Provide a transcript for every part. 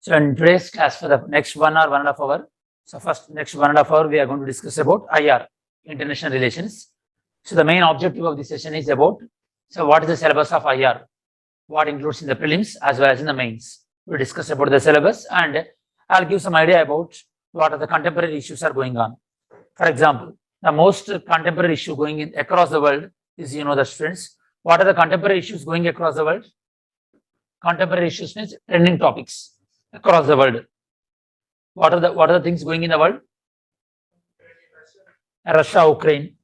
So in today's class for the next 1 or 1.5 hour, so first next 1.5 hour we are going to discuss about IR, international relations. So the main objective of this session is about, so what is the syllabus of IR, what includes in the prelims as well as in the mains. We'll discuss about the syllabus and I'll give some idea about what are the contemporary issues are going on. For example, the most contemporary issue going in across the world is, the students, what are the contemporary issues going across the world? Contemporary issues means trending topics across the world. What are the things going in the world? Russia, Ukraine.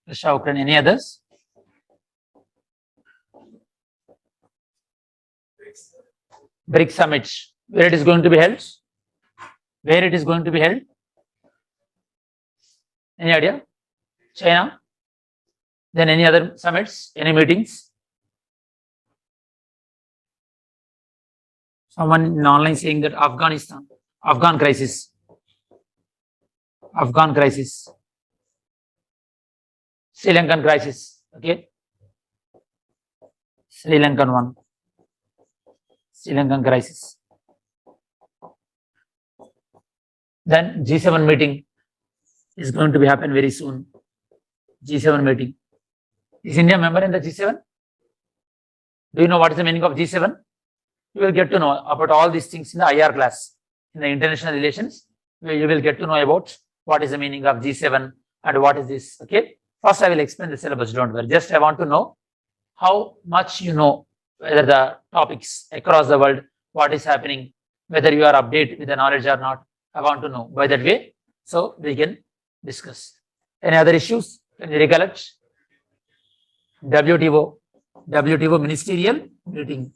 Russia, Ukraine. Any others? BRICS summit. Where it is going to be held? Where it is going to be held? Any idea? China? Then any other summits? Any meetings? Someone in online saying that Afghanistan, Afghan crisis, Sri Lankan crisis, okay? Sri Lankan one, Sri Lankan crisis. Then G7 meeting is going to be happen very soon. G7 meeting. Is India member in the G7? Do you know what is the meaning of G7? You will get to know about all these things in the IR class, in the international relations, where you will get to know about what is the meaning of G7 and what is this, okay? First, I will explain the syllabus, don't worry. Just I want to know how much you know, whether the topics across the world, what is happening, whether you are updated with the knowledge or not. I want to know by that way, so we can discuss. Any other issues? Can you recollect? WTO ministerial meeting.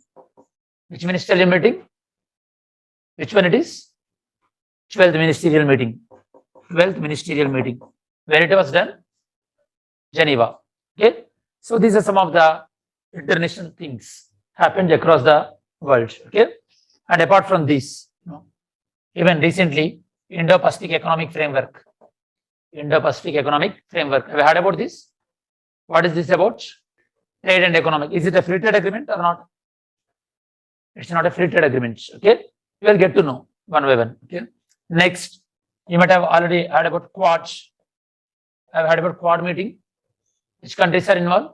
Which ministerial meeting? Which one it is? 12th ministerial meeting. 12th ministerial meeting. Where it was done? Geneva. Okay. So these are some of the international things happened across the world. Okay. And apart from this, even recently, Indo-Pacific Economic Framework. Indo-Pacific Economic Framework. Have you heard about this? What is this about? Trade and economic. Is it a free trade agreement or not? It's not a free trade agreement. Okay. You will get to know one by one. Okay. Next, you might have already heard about Quad. I've heard about Quad meeting. Which countries are involved?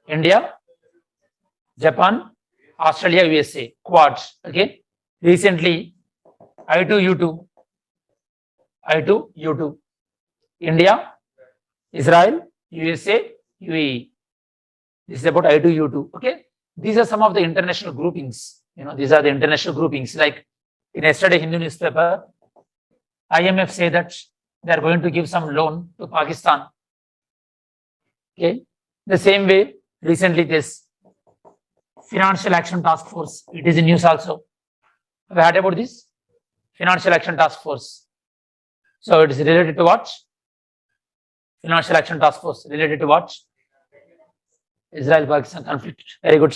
India, Japan, Australia, USA. Quad. Okay. Recently, I2U2. India, Israel, USA, UAE. This is about I2U2. Okay. These are some of the international groupings. These are the international groupings. Like in yesterday Hindu newspaper, IMF say that they are going to give some loan to Pakistan. Okay. The same way, recently this Financial Action Task Force. It is in news also. Have you heard about this? Financial Action Task Force. So it is related to what? Financial Action Task Force related to what? Israel-Pakistan conflict. Very good.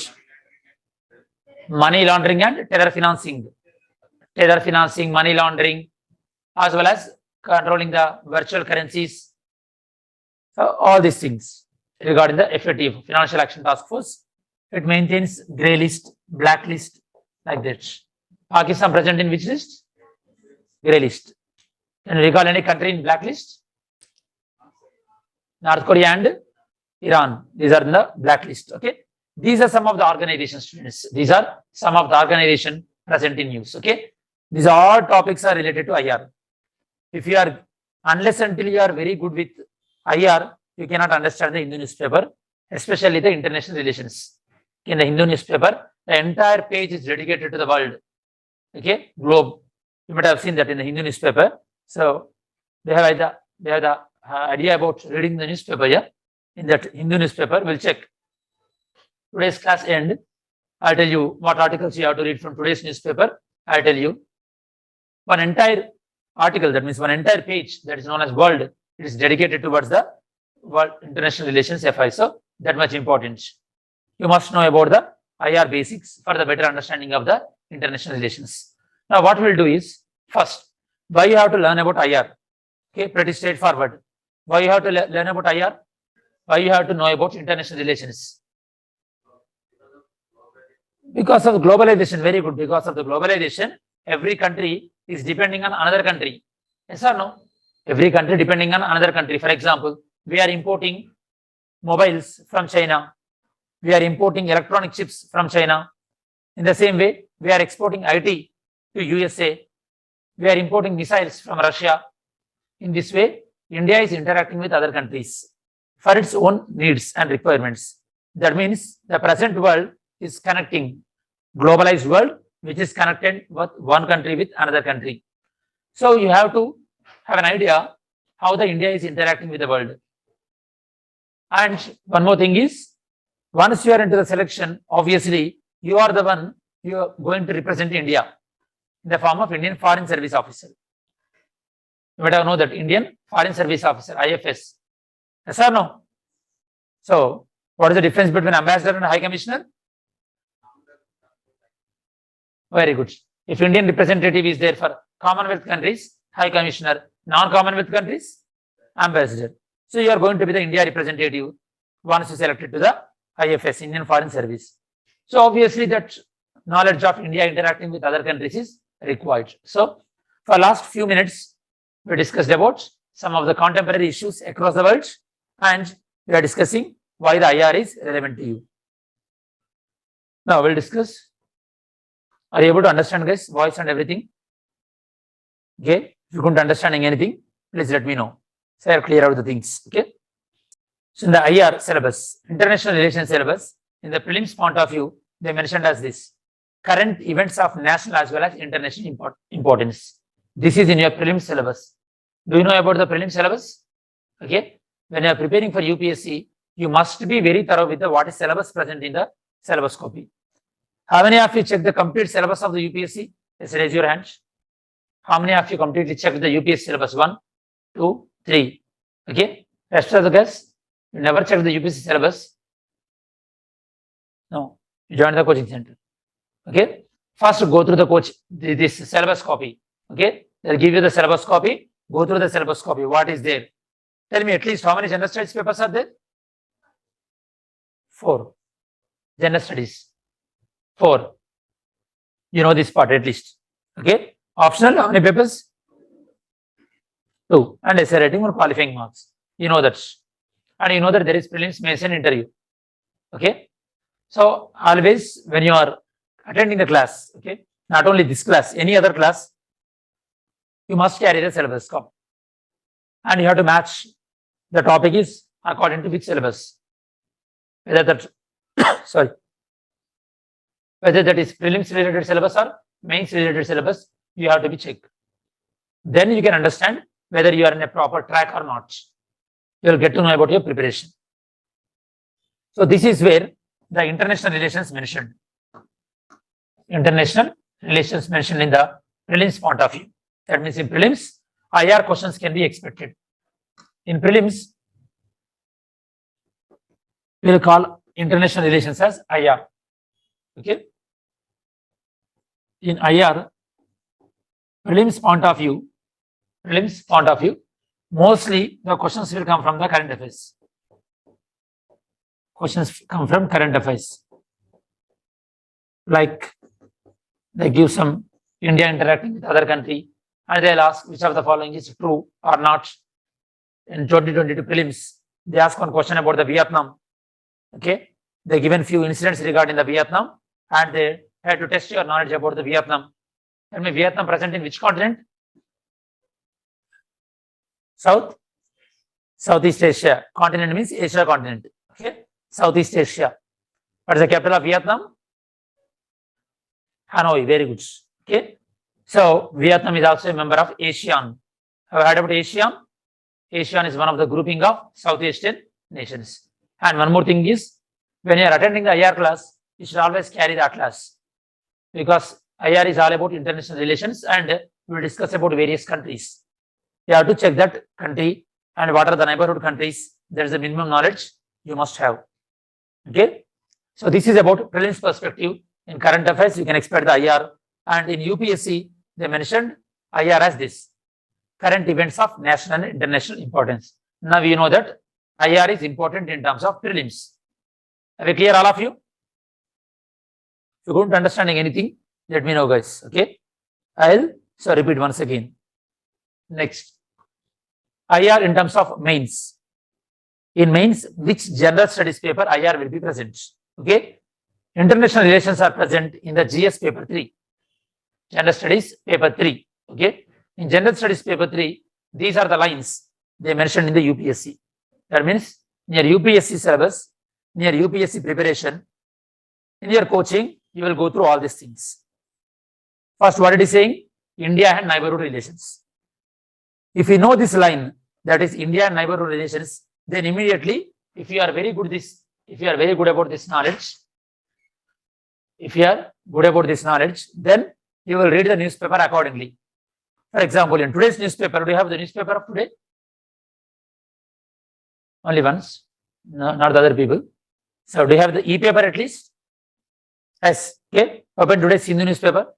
Money laundering and terror financing. Terror financing, money laundering, as well as controlling the virtual currencies. So all these things regarding the FATF, Financial Action Task Force. It maintains grey list, black list, like that. Pakistan present in which list? Grey list. Can you recall any country in black list? North Korea and Iran. These are in the blacklist. Okay. These are some of the organization students. These are some of the organization present in news. Okay. These all topics are related to IR. If you are, unless until you are very good with IR, you cannot understand the Hindu newspaper, especially the international relations. In the Hindu newspaper, the entire page is dedicated to the world. Okay. Globe. You might have seen that in the Hindu newspaper. So they have the idea about reading the newspaper. Yeah. In that Hindu newspaper, we'll check. Today's class end, I'll tell you what articles you have to read from today's newspaper. I'll tell you one entire article, that means one entire page that is known as world. It is dedicated towards the world international relations FI. So that much important. You must know about the IR basics for the better understanding of the international relations. Now what we'll do is, first, why you have to learn about IR? Okay, pretty straightforward. Why you have to learn about IR? Why you have to know about international relations? Because of globalization, very good. Because of the globalization, every country is depending on another country. Yes or no? Every country depending on another country. For example, we are importing mobiles from China. We are importing electronic chips from China. In the same way, we are exporting IT to USA. We are importing missiles from Russia. In this way, India is interacting with other countries for its own needs and requirements. That means the present world is connecting, globalized world, which is connected with one country with another country. So you have to have an idea how the India is interacting with the world. And one more thing is, once you are into the selection, obviously you are the one you are going to represent India in the form of Indian Foreign Service Officer. You might have known that Indian Foreign Service Officer, IFS. Yes or no? So, what is the difference between ambassador and high commissioner? Very good. If Indian representative is there for Commonwealth countries, high commissioner, non-Commonwealth countries, ambassador. So, you are going to be the India representative once you selected to the IFS, Indian Foreign Service. So, obviously that knowledge of India interacting with other countries is required. So, for last few minutes, we discussed about some of the contemporary issues across the world, and we are discussing why the IR is relevant to you. Now we'll discuss. Are you able to understand, guys? Voice and everything? Okay. If you couldn't understanding anything, please let me know. So I'll clear out the things. Okay. So in the IR syllabus, international relations syllabus, in the prelims point of view, they mentioned as this: current events of national as well as international importance. This is in your prelims syllabus. Do you know about the prelims syllabus? Okay. When you are preparing for UPSC, you must be very thorough with the what is syllabus present in the syllabus copy. How many of you checked the complete syllabus of the UPSC? Let's raise your hand. How many of you completely checked the UPSC syllabus? 1, 2, 3. Okay. Rest of the guys, you never checked the UPSC syllabus. No. You joined the coaching center. Okay. First, go through the this syllabus copy. Okay. They'll give you the syllabus copy. Go through the syllabus copy. What is there? Tell me at least how many general studies papers are there? 4. General studies. 4. You know this part at least. Okay. Optional, how many papers? 2. And essay writing or qualifying marks. You know that. And you know that there is prelims, MEIS and interview. Okay. So always when you are attending the class, okay, not only this class, any other class, you must carry the syllabus copy. And you have to match the topic is according to which syllabus. Whether that sorry, whether that is prelims related syllabus or mains related syllabus, you have to be checked. Then you can understand whether you are in a proper track or not. You will get to know about your preparation. So this is where the international relations mentioned. International relations mentioned in the prelims point of view. That means in prelims, IR questions can be expected. In prelims, we will call international relations as IR. Okay. In IR, prelims point of view, mostly the questions will come from the current affairs. Questions come from current affairs. Like they give some India interacting with other country, and they'll ask which of the following is true or not. In 2022 prelims, they ask one question about the Vietnam. Okay, they given few incidents regarding the Vietnam, and they had to test your knowledge about the Vietnam. Tell me, Vietnam present in which continent? Southeast Asia. Continent means Asia continent. Okay, Southeast Asia. What is the capital of Vietnam? Hanoi. Very good. Okay, so Vietnam is also a member of ASEAN. Have you heard about ASEAN? ASEAN is one of the grouping of South Asian nations. And one more thing is, when you are attending the IR class, you should always carry the atlas, because IR is all about international relations, and we will discuss about various countries. You have to check that country and what are the neighborhood countries. There is a minimum knowledge you must have. Okay. So this is about prelims perspective. In current affairs, you can expect the IR, and in UPSC, they mentioned IR as this: current events of national and international importance. Now we know that IR is important in terms of prelims. Are we clear, all of you? you couldn't understanding anything, let me know, guys. Okay. I'll repeat once again. Next, IR in terms of mains. In mains, which general studies paper IR will be present? Okay. International relations are present in the GS paper 3. General studies paper 3. Okay. In general studies paper 3, these are the lines they mentioned in the UPSC. That means near UPSC syllabus, near UPSC preparation, in your coaching, you will go through all these things. First, what it is saying? India and neighborhood relations. If you know this line, that is India and neighborhood relations, then immediately, if you are very good about this knowledge, then you will read the newspaper accordingly. For example, in today's newspaper, do you have the newspaper of today? Only once, no, not the other people. So, do you have the e-paper at least? Yes. Okay. Open today's Hindu newspaper.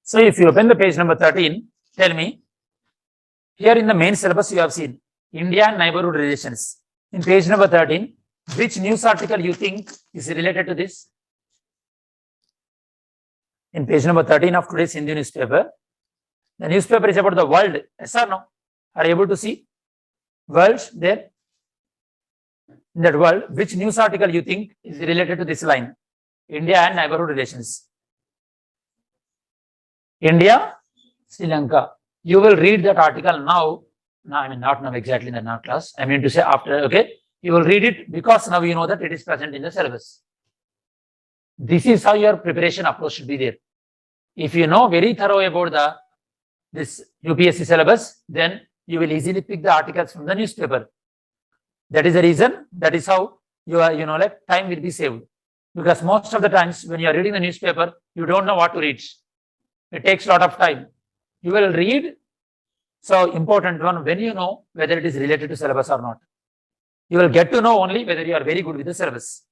So, if you open the page number 13, tell me, here in the main syllabus you have seen India and neighborhood relations. In page number 13, which news article you think is related to this? In page number 13 of today's Hindu newspaper, the newspaper is about the world. Yes or no? Are you able to see? World there? In that world, which news article you think is related to this line? India and neighborhood relations. India, Sri Lanka. You will read that article now. No, I mean not now exactly in the now class. I mean to say after, okay. You will read it because now you know that it is present in the syllabus. This is how your preparation approach should be there. If you know very thorough about this UPSC syllabus, then you will easily pick the articles from the newspaper. That is the reason. That is how you are, like time will be saved. Because most of the times when you are reading the newspaper, you don't know what to read. It takes a lot of time. You will read. So important one, when you know whether it is related to syllabus or not. You will get to know only whether you are very good with the syllabus.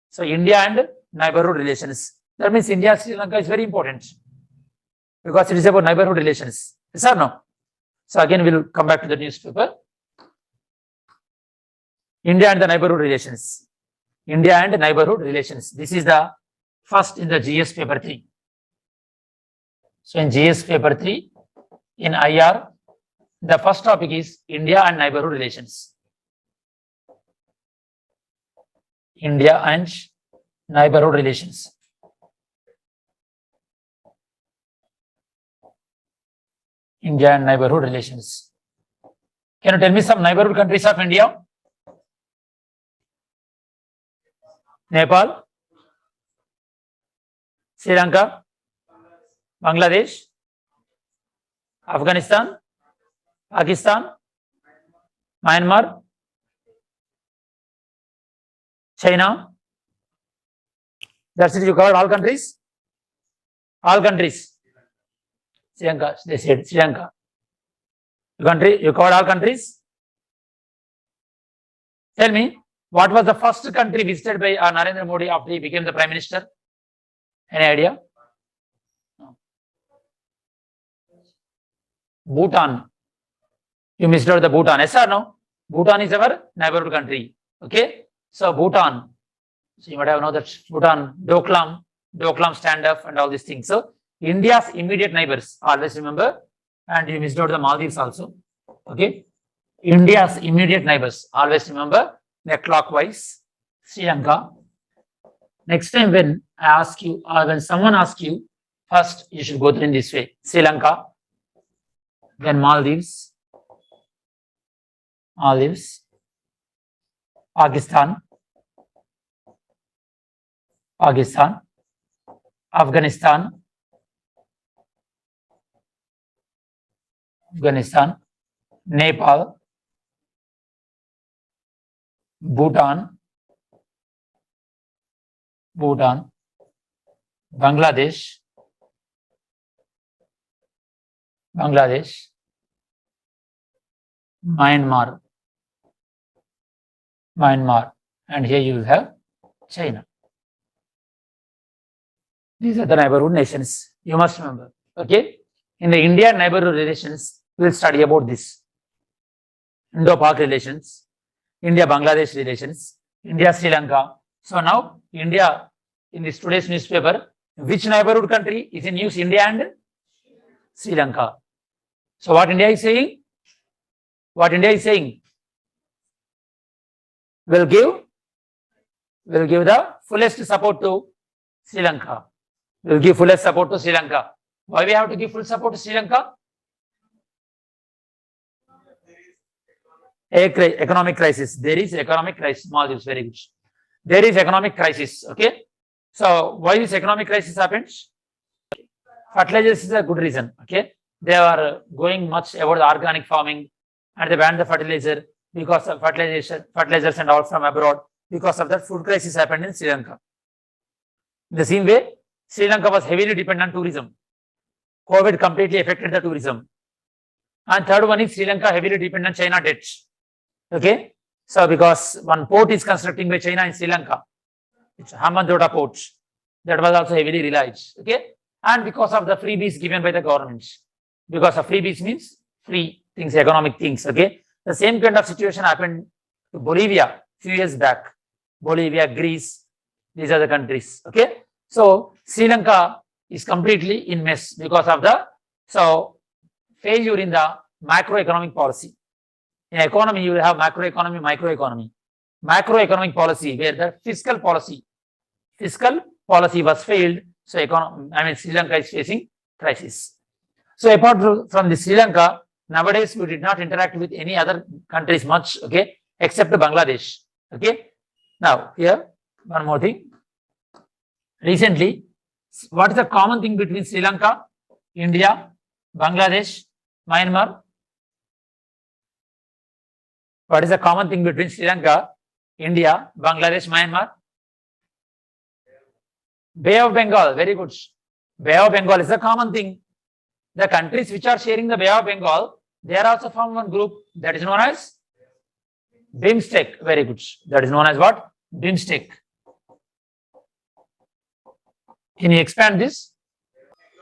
So India and neighborhood relations. That means India and Sri Lanka is very important. Because it is about neighborhood relations. Yes or no? So again, we will come back to the newspaper. India and the neighborhood relations. India and neighborhood relations. This is the first in the GS paper 3. So in GS paper 3, in IR, the first topic is India and neighborhood relations. India and neighborhood relations. India and neighborhood relations. Can you tell me some neighborhood countries of India? Nepal, Sri Lanka, Bangladesh, Afghanistan, Pakistan, Myanmar, China. That's it. You covered all countries? All countries. Sri Lanka, they said Sri Lanka. You covered all countries? Tell me, what was the first country visited by Narendra Modi after he became the Prime Minister? Any idea? No. Bhutan. You missed out the Bhutan. Yes or no? Bhutan is our neighborhood country. Okay. So Bhutan. So you might have known that Bhutan, Doklam stand-up and all these things. So India's immediate neighbors, always remember. And you missed out the Maldives also. Okay. India's immediate neighbors, always remember. Clockwise, Sri Lanka. Next time when I ask you, or when someone asks you, first you should go through in this way. Sri Lanka, then Maldives, Pakistan, Afghanistan, Nepal, Bhutan, Bangladesh, Myanmar, and here you will have China. These are the neighborhood nations. You must remember. Okay. In the India neighborhood relations, we will study about this. Indo-Pak relations, India-Bangladesh relations, India-Sri Lanka. So now India in this today's newspaper, Which neighborhood country is in use? India and Sri Lanka. So what India is saying? What India is saying? Will give the fullest support to Sri Lanka. Will give fullest support to Sri Lanka. Why we have to give full support to Sri Lanka? Economic crisis. There is economic crisis. Maldives, very good. There is economic crisis. Okay. So why this economic crisis happens? Fertilizers is a good reason. Okay. They are going much about the organic farming and they banned the fertilizer because of fertilizers and all from abroad. Because of that, food crisis happened in Sri Lanka. In the same way, Sri Lanka was heavily dependent on tourism. COVID completely affected the tourism. And third one is Sri Lanka heavily dependent on China debt. Okay. So because one port is constructing by China in Sri Lanka, it's Hambantota port, that was also heavily relied. Okay. And because of the freebies given by the government. Because of freebies means free things, economic things. Okay. The same kind of situation happened to Bolivia few years back. Bolivia, Greece, these are the countries. Okay. So Sri Lanka is completely in mess because of the failure in the macroeconomic policy. In economy, you will have macroeconomy, microeconomy. Macroeconomic policy, where the fiscal policy was failed. So Sri Lanka is facing crisis. So apart from the Sri Lanka, nowadays we did not interact with any other countries much, okay, except Bangladesh. Okay. Now here, one more thing. Recently, what is the common thing between Sri Lanka, India, Bangladesh, Myanmar? What is the common thing between Sri Lanka, India, Bangladesh, Myanmar? Bay of Bengal, very good. Bay of Bengal is a common thing. The countries which are sharing the Bay of Bengal, they are also from one group that is known as BIMSTEC, very good. That is known as what? BIMSTEC. Can you expand this?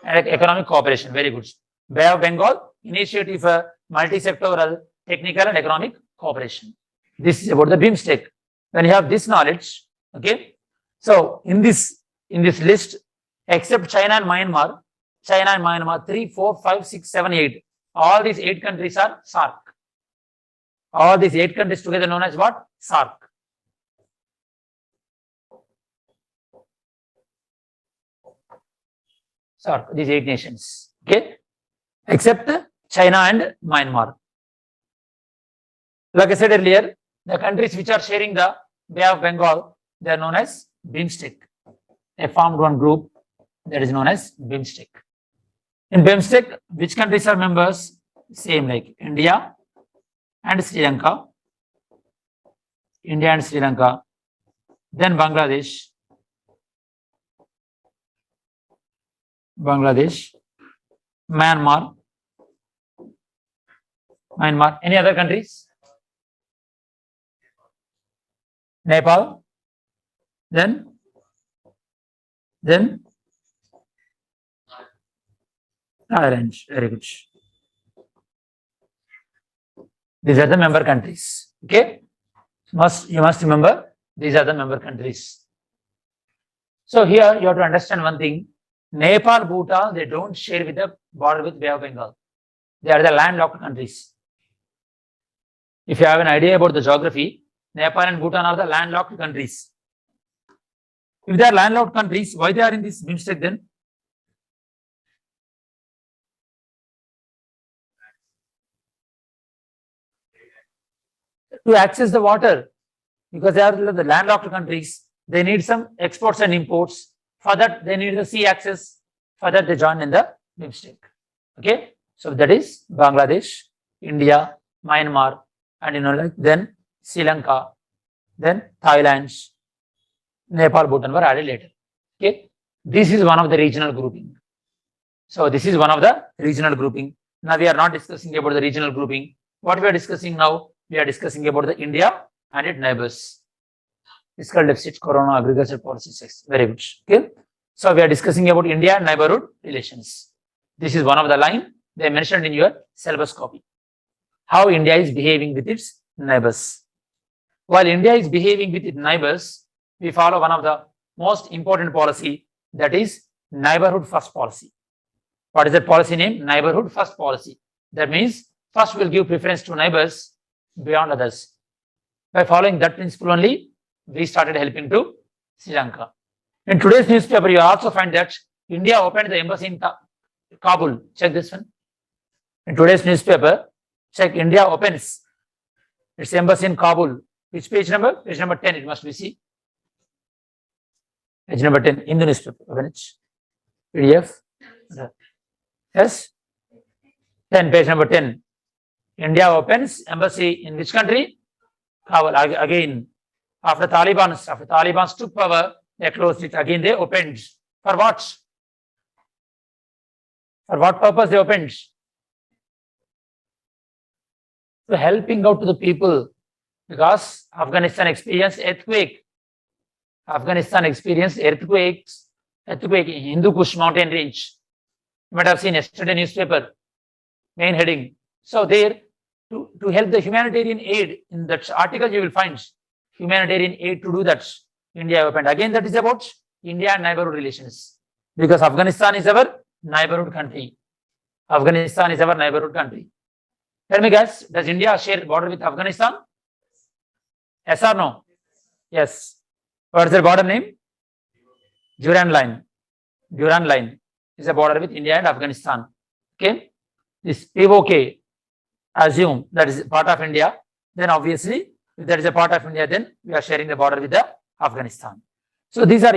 Economic cooperation, very good. Bay of Bengal, initiative for multi-sectoral, technical and economic cooperation. This is about the BIMSTEC. When you have this knowledge, okay. So in this list, except China and Myanmar, 3, 4, 5, 6, 7, 8. All these 8 countries are SAARC. All these 8 countries together known as what? SAARC. SAARC, these 8 nations. Okay. Except China and Myanmar. Like I said earlier, the countries which are sharing the Bay of Bengal, they are known as BIMSTEC. They formed one group that is known as BIMSTEC. In BIMSTEC, which countries are members? Same like India and Sri Lanka. India and Sri Lanka. Then Bangladesh. Myanmar. Any other countries? Nepal. Then Thailand. Very good. These are the member countries. Okay. You must remember these are the member countries. So here you have to understand one thing. Nepal, Bhutan, they don't share with the border with Bay of Bengal. They are the landlocked countries. If you have an idea about the geography, Nepal and Bhutan are the landlocked countries. If they are landlocked countries, why they are in this BIMSTEC then? To access the water, because they are the landlocked countries, they need some exports and imports. For that, they need the sea access. For that, they join in the BIMSTEC. Okay, so that is Bangladesh, India, Myanmar, and then Sri Lanka, then Thailand, Nepal, Bhutan were added later. Okay, this is one of the regional grouping. So this is one of the regional grouping. Now we are not discussing about the regional grouping. What we are discussing now, we are discussing about the India and its neighbors. Fiscal deficit, corona, agriculture policy, sex. Very good. Okay. So we are discussing about India and neighborhood relations. This is one of the line they mentioned in your syllabus copy. How India is behaving with its neighbors. While India is behaving with its neighbors, we follow one of the most important policy, that is neighborhood first policy. What is that policy name? Neighborhood first policy. That means first we'll give preference to neighbors beyond others. By following that principle only, we started helping to Sri Lanka. In today's newspaper, you also find that India opened the embassy in Kabul. Check this one. In today's newspaper, check India opens its embassy in Kabul. Which page number? Page number 10, it must be see. Page number 10 in the newspaper. Open it. PDF. Yes? 10, page number 10. India opens embassy in which country? Kabul. Again, after Taliban took power, they closed it. Again, they opened. For what? For what purpose they opened? So helping out to the people, because Afghanistan experienced earthquake. Afghanistan experienced earthquake in Hindu Kush mountain range. You might have seen yesterday newspaper, main heading. So there, to help the humanitarian aid, in that article you will find humanitarian aid to do that. India opened. Again, that is about India and neighborhood relations. Because Afghanistan is our neighborhood country. Afghanistan is our neighborhood country. Tell me guys, does India share border with Afghanistan? Yes or no? Yes. What is their border name? Durand line. Durand line is a border with India and Afghanistan. Okay. This POK, assume that is part of India. Then obviously, if that is a part of India, then we are sharing the border with the Afghanistan. So these are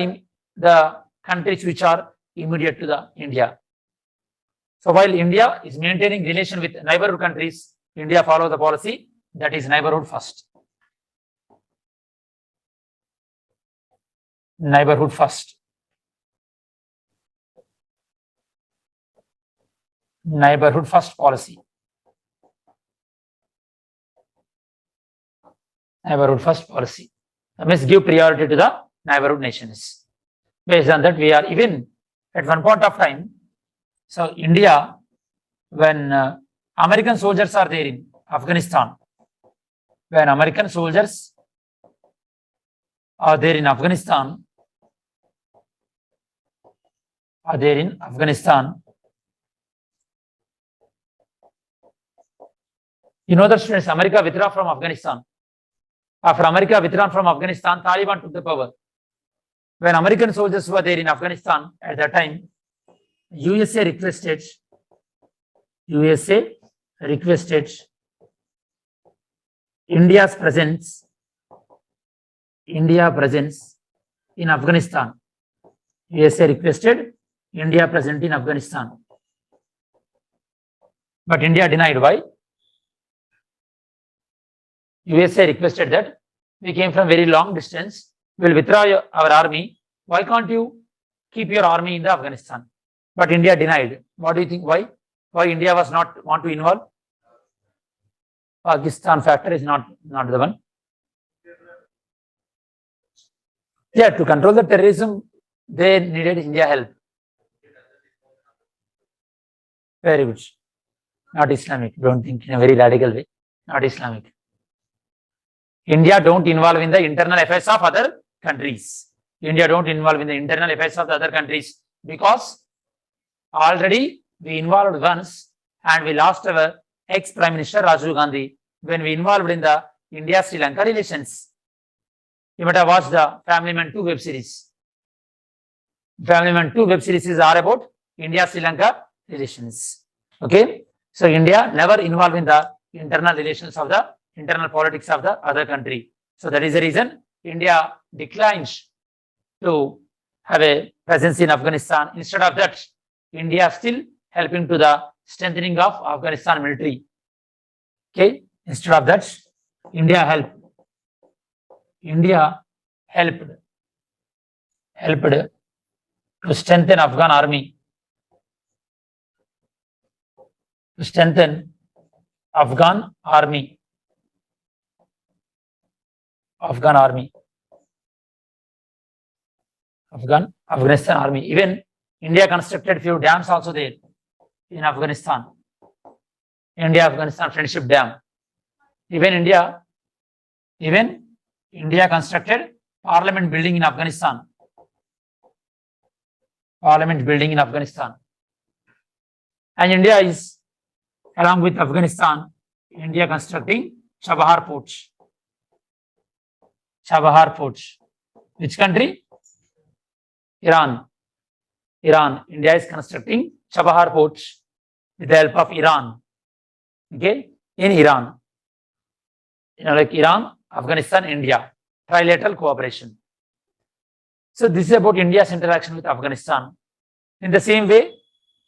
the countries which are immediate to the India. So while India is maintaining relation with neighborhood countries, India follows the policy that is neighborhood first. Neighborhood first. Neighborhood first policy. Neighborhood first policy. That means give priority to the neighborhood nations. Based on that, we are even at one point of time. So India, when American soldiers are there in Afghanistan, when American soldiers are there in Afghanistan, you know that students, America withdraw from Afghanistan. After America withdrawn from Afghanistan, Taliban took the power. When American soldiers were there in Afghanistan at that time, USA requested India's presence in Afghanistan. USA requested India present in Afghanistan. But India denied. Why? USA requested that we came from very long distance, we'll withdraw our army. Why can't you keep your army in the Afghanistan? But India denied. What do you think? Why? Why India was not want to involve? Pakistan factor is not the one. Yeah, to control the terrorism, they needed India help. Very good. Not Islamic. Don't think in a very radical way. Not Islamic. India don't involve in the internal affairs of other countries. India don't involve in the internal affairs of the other countries because already we involved once and we lost our ex-Prime Minister Rajiv Gandhi when we involved in the India-Sri Lanka relations. You might have watched the Family Man 2 web series. Family Man 2 web series are about India-Sri Lanka relations. Okay. So India never involved in the internal relations of the internal politics of the other country. So that is the reason India declines to have a presence in Afghanistan. Instead of that, India still helping to the strengthening of Afghanistan military. Okay. Instead of that, India helped to strengthen Afghan army. Afghanistan army. Even India constructed few dams also there in Afghanistan. India-Afghanistan Friendship Dam. Even India constructed Parliament building in Afghanistan. Parliament building in Afghanistan. And India is, along with Afghanistan, India constructing Chabahar Port. Chabahar Port. Which country? Iran. Iran. India is constructing Chabahar Port with the help of Iran. Okay, in Iran. Like Iran, Afghanistan, India. Trilateral cooperation. So this is about India's interaction with Afghanistan. In the same way,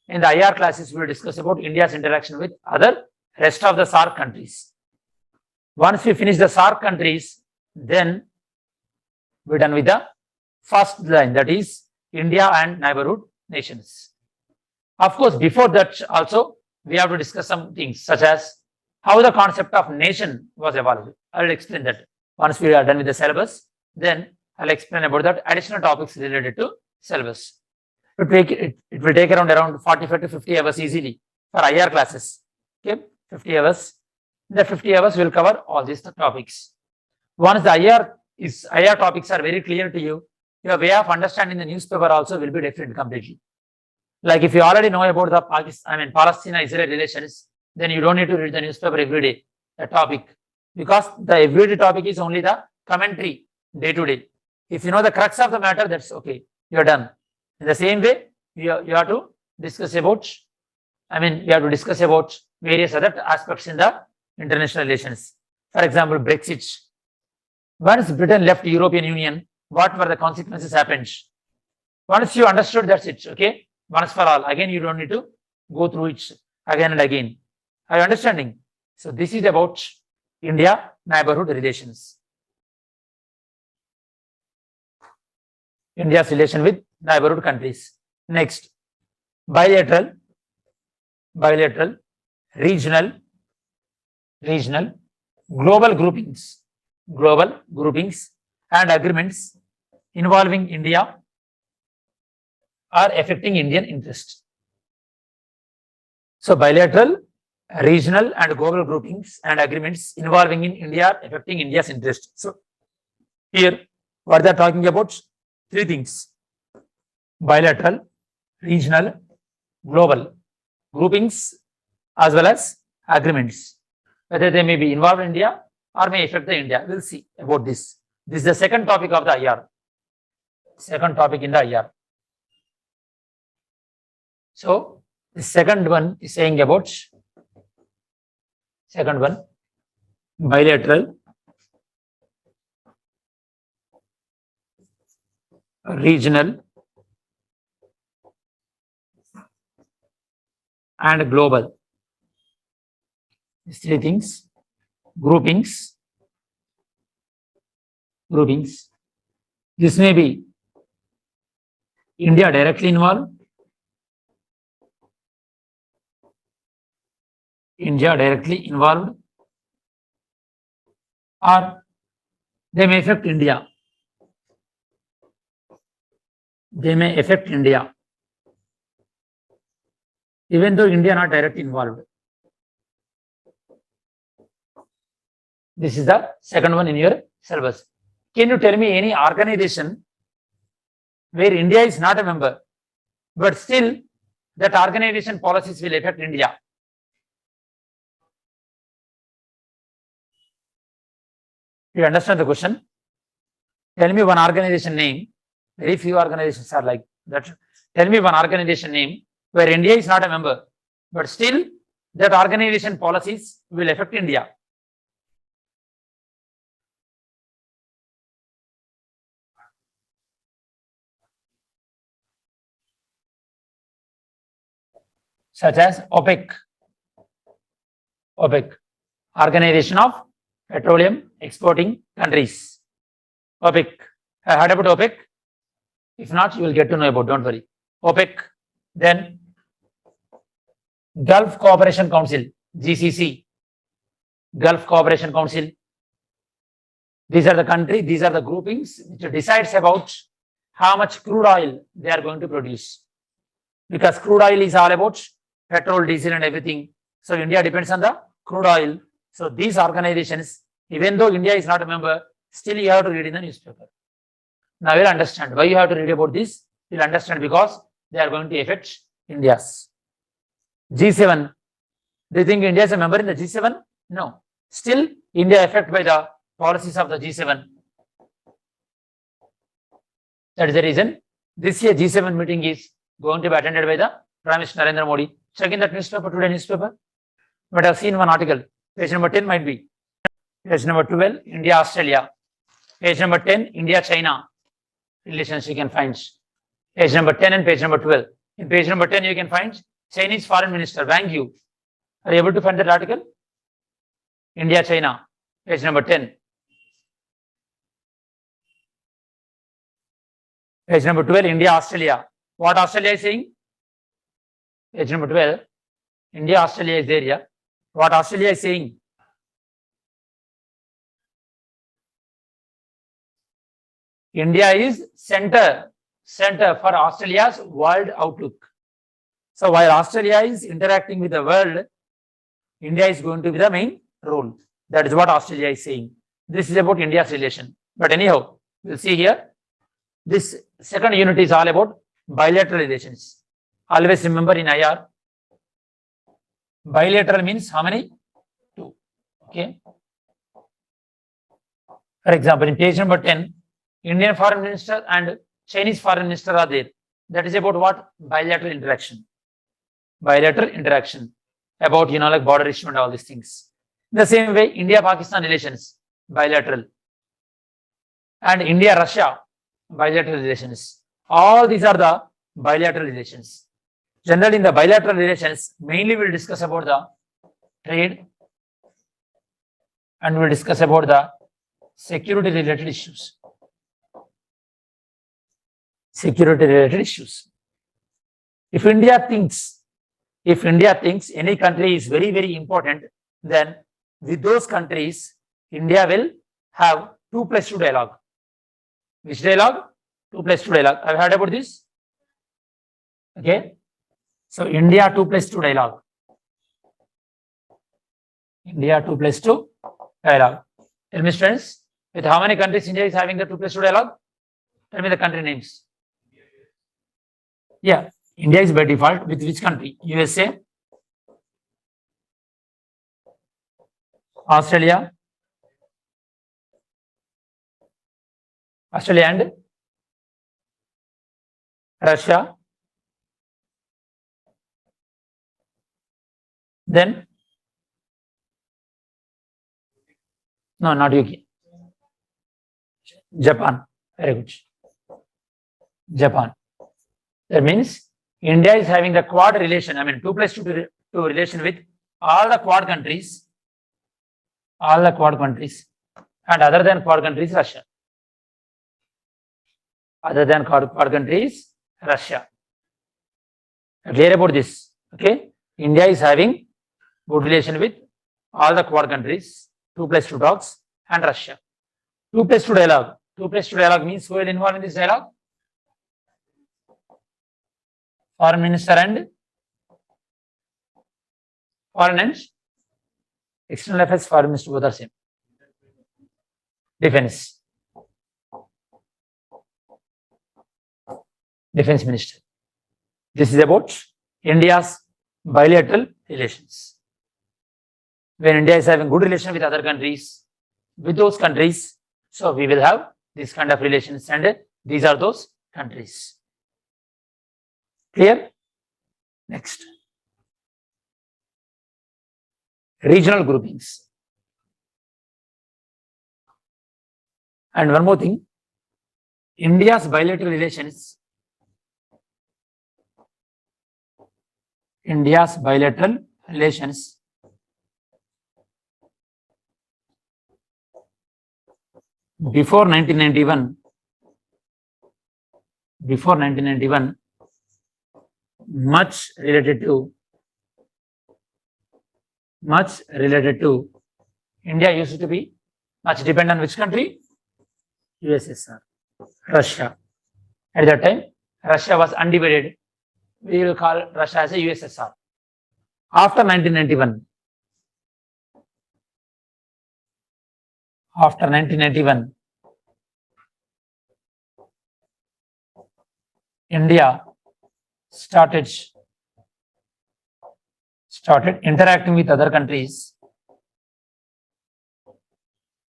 in the IR classes, we will discuss about India's interaction with other rest of the SAARC countries. Once we finish the SAARC countries, then we're done with the first line, that is India and neighborhood nations. Of course, before that also, we have to discuss some things such as how the concept of nation was evolved. I will explain that. Once we are done with the syllabus, then I'll explain about that additional topics related to syllabus. It will take around 45 to 50 hours easily for IR classes. Okay, 50 hours. In the 50 hours, we will cover all these topics. Once the IR topics are very clear to you, your way of understanding the newspaper also will be different completely. Like if you already know about the Palestine-Israel relations, then you don't need to read the newspaper every day, the topic, because the everyday topic is only the commentary day to day. If you know the crux of the matter, that's okay, you're done. In the same way, you have to discuss about, various other aspects in the international relations. For example, Brexit. Once Britain left European Union, what were the consequences happened? Once you understood, that's it, okay? Once for all. Again, you don't need to go through it again and again. Are you understanding? So this is about India neighborhood relations. India's relation with neighborhood countries. Next, bilateral, regional, global groupings, and agreements involving India are affecting Indian interest. So bilateral, regional, and global groupings and agreements involving in India are affecting India's interest. So here, what they are talking about? Three things: bilateral, regional, global groupings, as well as agreements. Whether they may be involved in India or may affect the India. We'll see about this. This is the second topic of the IR. Second topic in the IR. So the second one is saying about bilateral, regional, and global. These three things. Groupings. This may be India directly involved, or they may affect India. Even though India not directly involved. This is the second one in your syllabus. Can you tell me any organization where India is not a member, but still that organization policies will affect India? You understand the question? Tell me one organization name. Very few organizations are like that. Tell me one organization name where India is not a member, but still that organization policies will affect India. Such as OPEC, Organization of Petroleum Exporting Countries. OPEC. I heard about OPEC. If not, you will get to know about. Don't worry. OPEC. Then Gulf Cooperation Council, GCC. Gulf Cooperation Council. These are the groupings which decides about how much crude oil they are going to produce. Because crude oil is all about petrol, diesel, and everything. So India depends on the crude oil. So these organizations, even though India is not a member, still you have to read in the newspaper. Now you'll understand why you have to read about this. You'll understand because they are going to affect India's. G7. Do you think India is a member in the G7? No. Still, India affected by the policies of the G7. That is the reason this year G7 meeting is going to be attended by the Prime Minister Narendra Modi. Check in that newspaper, today newspaper. But I've seen one article. Page number 10 might be. Page number 12, India, Australia. Page number 10, India, China. Relations you can find. Page number 10 and page number 12. In page number 10, you can find Chinese Foreign Minister, Wang Yi. Are you able to find that article? India, China. Page number 10. Page number 12, India, Australia. What Australia is saying? Page number 12, India, Australia is there, yeah. What Australia is saying? India is center for Australia's world outlook. So while Australia is interacting with the world, India is going to be the main role. That is what Australia is saying. This is about India's relation. But anyhow, we'll see here. This second unit is all about bilateral relations. Always remember in IR, bilateral means how many? 2. Okay. For example, in page number 10, Indian Foreign Minister and Chinese Foreign Minister are there. That is about what? Bilateral interaction. Bilateral interaction about, like border issue and all these things. In the same way, India-Pakistan relations, bilateral. And India-Russia, bilateral relations. All these are the bilateral relations. Generally, in the bilateral relations, mainly we'll discuss about the trade and we'll discuss about the security related issues. Security related issues. If India thinks any country is very, very important, then with those countries, India will have 2+2 dialogue. Which dialogue? 2+2 dialogue. I've heard about this. Okay. So India 2+2 dialogue. India 2+2 dialogue. Tell me, students, with how many countries India is having the 2+2 dialogue? Tell me the country names. Yeah, India is by default with which country? USA, Australia and Russia. Then, no, not UK. Japan. Very good. Japan. That means India is having the quad relation, 2+2 relation with all the quad countries, and other than quad countries, Russia. Other than quad countries, Russia. Clear about this? Okay. India is having good relation with all the quad countries, 2+2 talks, and Russia. 2+2 dialogue. 2+2 dialogue means who will involve in this dialogue? Foreign Minister and Foreign and External Affairs Foreign Minister, both are same. Defense Minister. This is about India's bilateral relations. When India is having good relation with other countries, with those countries, so we will have this kind of relations, and these are those countries. Clear? Next. Regional groupings. And one more thing, India's bilateral relations. Before 1991, much related to India used to be much dependent on which country? USSR, Russia. At that time, Russia was undivided. We will call Russia as a USSR. After 1991, India started interacting with other countries.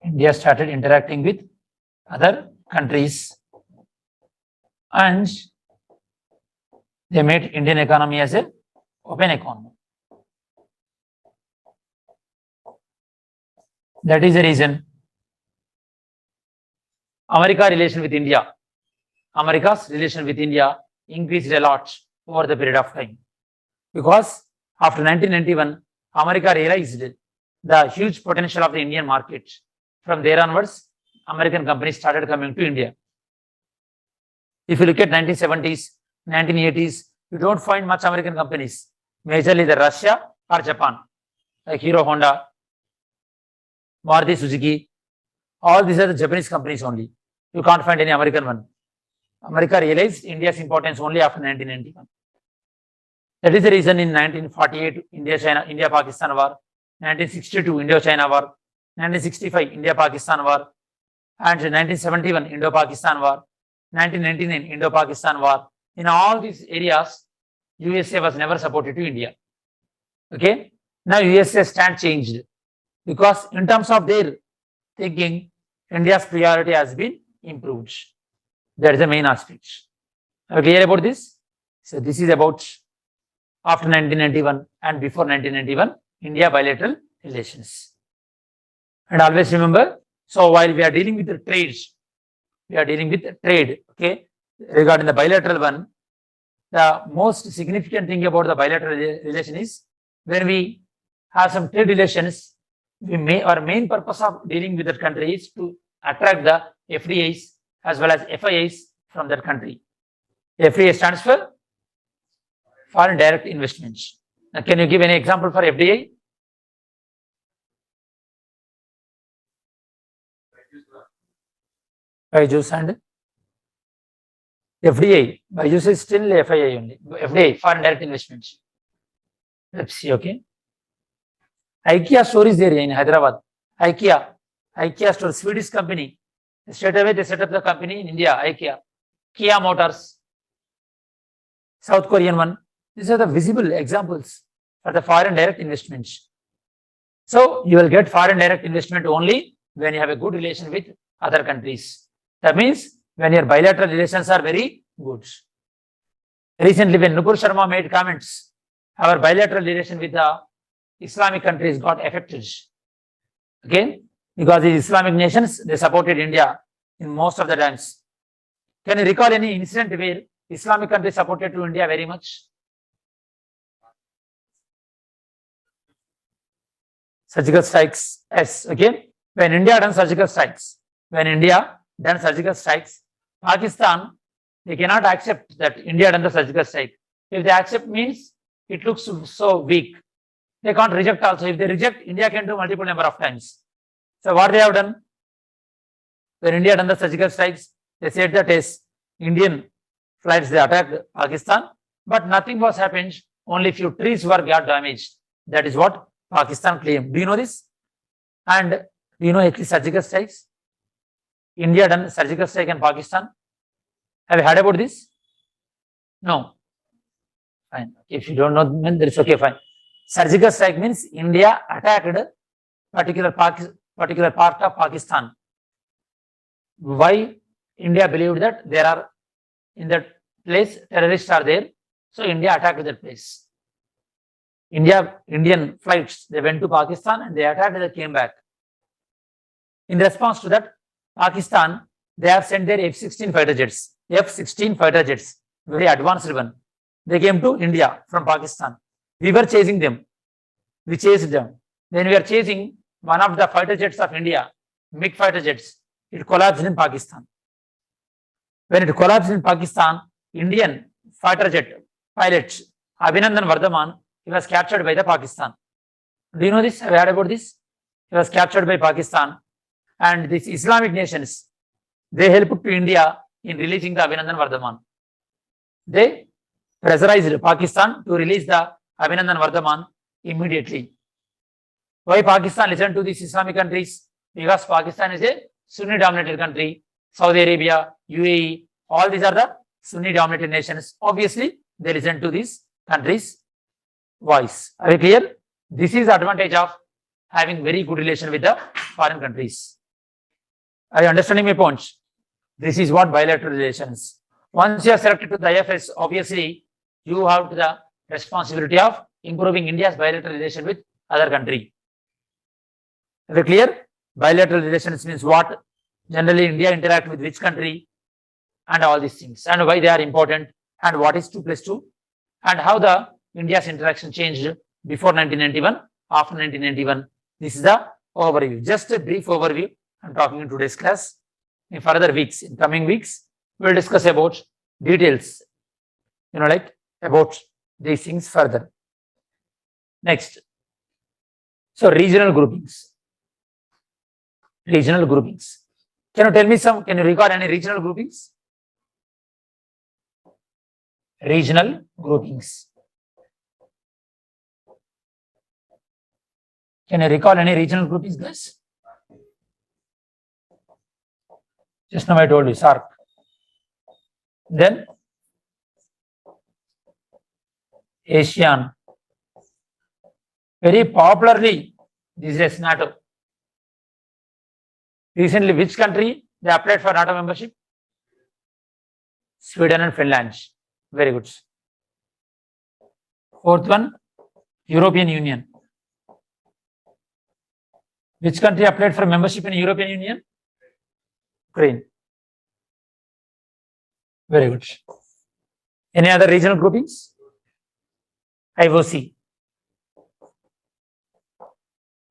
India started interacting with other countries and they made Indian economy as a open economy. That is the reason America's relation with India increased a lot over the period of time. Because after 1991, America realized the huge potential of the Indian market. From there onwards, American companies started coming to India. If you look at 1970s, 1980s, you don't find much American companies, majorly the Russia or Japan, like Hero Honda, Maruti Suzuki. All these are the Japanese companies only. You can't find any American one. America realized India's importance only after 1991. That is the reason in 1948, India-Pakistan war, 1962, Indo-China war, 1965, India-Pakistan war, and 1971, Indo-Pakistan war, 1999, Indo-Pakistan war. In all these areas, USA was never supported to India. Okay. Now USA stand changed because in terms of their thinking, India's priority has been improved. That is the main aspect. Are you clear about this? So this is about after 1991 and before 1991, India bilateral relations. And always remember, so while we are dealing with the trades, okay, regarding the bilateral one, the most significant thing about the bilateral relation is when we have some trade relations, our main purpose of dealing with that country is to attract the FDIs as well as FIIs from that country. FDI stands for foreign direct investments. Now, can you give any example for FDI? Byju's and FDI. Byju's is still FII only. FDI, foreign direct investments. Let's see, okay. IKEA store is there in Hyderabad. IKEA store, Swedish company. Straight away they set up the company in India, IKEA. Kia Motors, South Korean one. These are the visible examples for the foreign direct investments. So you will get foreign direct investment only when you have a good relation with other countries. That means when your bilateral relations are very good. Recently, when Nupur Sharma made comments, our bilateral relation with the Islamic countries got affected. Okay, because the Islamic nations, they supported India in most of the times. Can you recall any incident where Islamic countries supported to India very much? Surgical strikes, yes, okay. When India done surgical strikes, Pakistan, they cannot accept that India done the surgical strike. If they accept means it looks so weak. They can't reject also. If they reject, India can do multiple number of times. So what they have done? When India done the surgical strikes, they said that as Indian flights, they attacked Pakistan, but nothing was happened. Only few trees got damaged. That is what Pakistan claimed. Do you know this? And do you know actually surgical strikes? India done surgical strike in Pakistan. Have you heard about this? No. Fine. If you don't know, then it's okay. Fine. Surgical strike means India attacked particular part of Pakistan. Why? India believed that there are in that place terrorists are there, so India attacked that place. Indian flights, they went to Pakistan and they attacked and they came back. In response to that, Pakistan, they have sent their F-16 fighter jets. F-16 fighter jets, very advanced one. They came to India from Pakistan. We were chasing them. We chased them. Then we are chasing one of the fighter jets of India, MiG fighter jets. It collapsed in Pakistan. When it collapsed in Pakistan, Indian fighter jet pilot Abhinandan Vardhaman, he was captured by the Pakistan. Do you know this? Have you heard about this? He was captured by Pakistan, and these Islamic nations, they helped to India in releasing the Abhinandan Vardhaman. They pressurized Pakistan to release the Abhinandan Vardhaman immediately. Why Pakistan listened to these Islamic countries? Because Pakistan is a Sunni dominated country. Saudi Arabia, UAE, all these are the Sunni dominated nations. Obviously, they listen to this country's voice. Are you clear? This is the advantage of having very good relation with the foreign countries. Are you understanding my points? This is what bilateral relations. Once you are selected to the IFS, obviously you have the responsibility of improving India's bilateral relation with other country. Are you clear? Bilateral relations means what? Generally India interact with which country and all these things and why they are important and what is 2+2 and how the India's interaction changed before 1991, after 1991. This is the overview, just a brief overview. I'm talking in today's class. In further weeks, in coming weeks, we'll discuss about details, like about these things further. Next, so regional groupings. Regional groupings. Can you tell me can you recall any regional groupings? Regional groupings. Can you recall any regional groupings, guys? Just now I told you, SARC. Then ASEAN. Very popularly these days NATO. Recently, which country they applied for NATO membership? Sweden and Finland. Very good. Fourth one, European Union. Which country applied for membership in European Union? Ukraine. Very good. Any other regional groupings? IOC.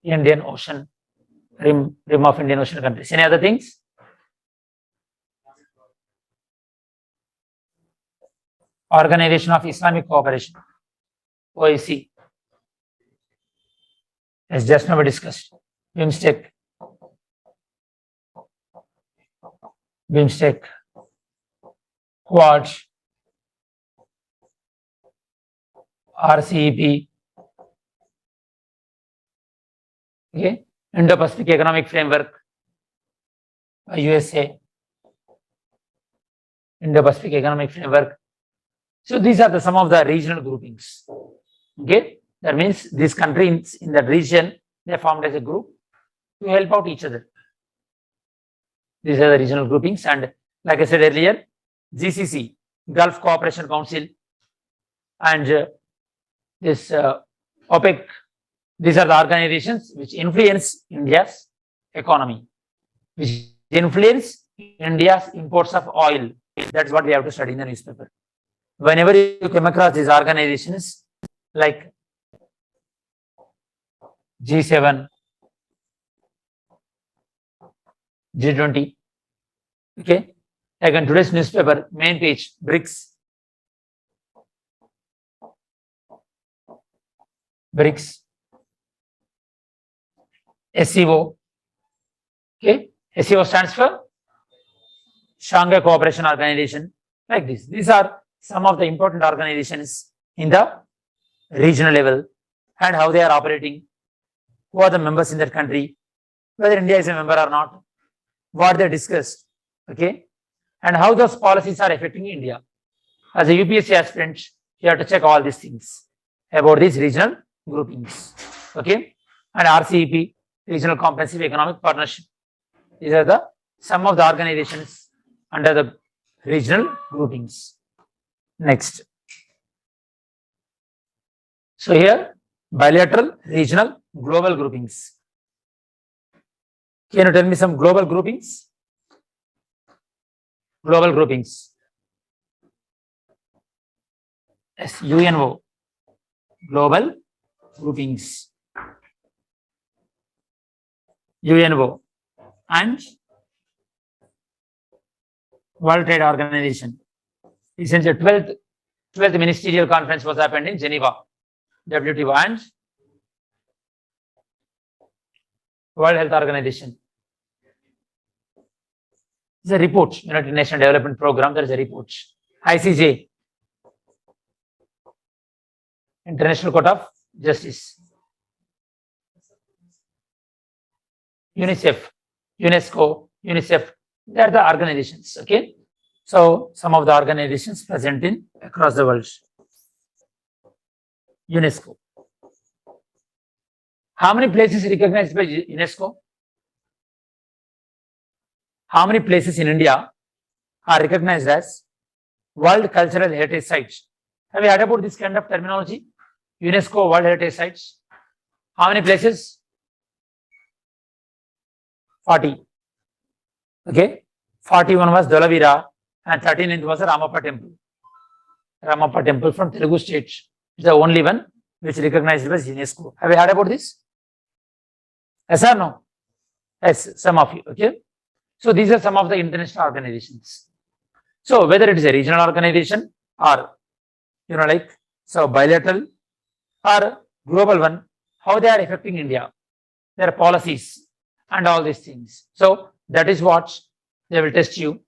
Indian Ocean, rim of Indian Ocean countries. Any other things? Organization of Islamic Cooperation, OIC. As just now we discussed. BIMSTEC. Quad. RCEP. Okay. Indo-Pacific Economic Framework by USA. Indo-Pacific Economic Framework. So these are some of the regional groupings. Okay. That means these countries in that region, they are formed as a group to help out each other. These are the regional groupings, and like I said earlier, GCC, Gulf Cooperation Council, and this OPEC, these are the organizations which influence India's economy, which influence India's imports of oil. That's what we have to study in the newspaper. Whenever you come across these organizations like G7, G20, okay, like in today's newspaper, main page, BRICS, SCO, okay, SCO stands for Shanghai Cooperation Organization, like this. These are some of the important organizations in the regional level and how they are operating, who are the members in that country, whether India is a member or not, what they discussed, okay, and how those policies are affecting India. As a UPSC aspirant, you have to check all these things about these regional groupings, okay, and RCEP, Regional Comprehensive Economic Partnership. These are some of the organizations under the regional groupings. Next. So here, bilateral, regional, global groupings. Can you tell me some global groupings? Global groupings. Yes, UNO. Global groupings. UNO and World Trade Organization. Recently, 12th Ministerial Conference was happened in Geneva, WTO, and World Health Organization. There's a report, United Nations Development Program, there is a report. ICJ, International Court of Justice. UNICEF, Unesco, UNICEF, they are the organizations, okay? So, some of the organizations present in across the world. UNESCO. How many places recognized by UNESCO? How many places in India are recognized as World Cultural Heritage Sites? Have you heard about this kind of terminology? UNESCO World Heritage Sites. How many places? 40. Okay. 41 was Dolavira and 39th was the Ramappa Temple. Ramappa Temple from Telugu state is the only one which recognized by UNESCO. Have you heard about this? Yes or no? Yes, some of you. Okay. So these are some of the international organizations. So whether it is a regional organization or bilateral or global one, how they are affecting India, their policies and all these things. So that is what they will test you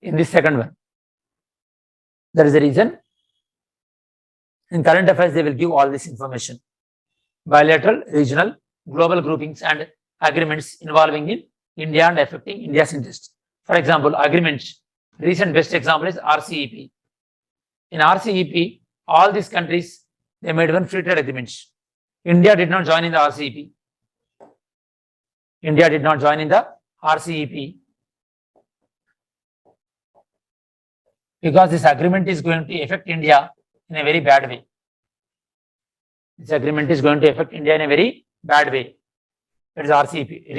in this second one. That is the reason in current affairs they will give all this information. Bilateral, regional, global groupings and agreements involving in India and affecting India's interest. For example, agreements. Recent best example is RCEP. In RCEP, all these countries, they made one free trade agreement. India did not join in the RCEP. India did not join in the RCEP because this agreement is going to affect India in a very bad way. This agreement is going to affect India in a very bad way. That is RCEP.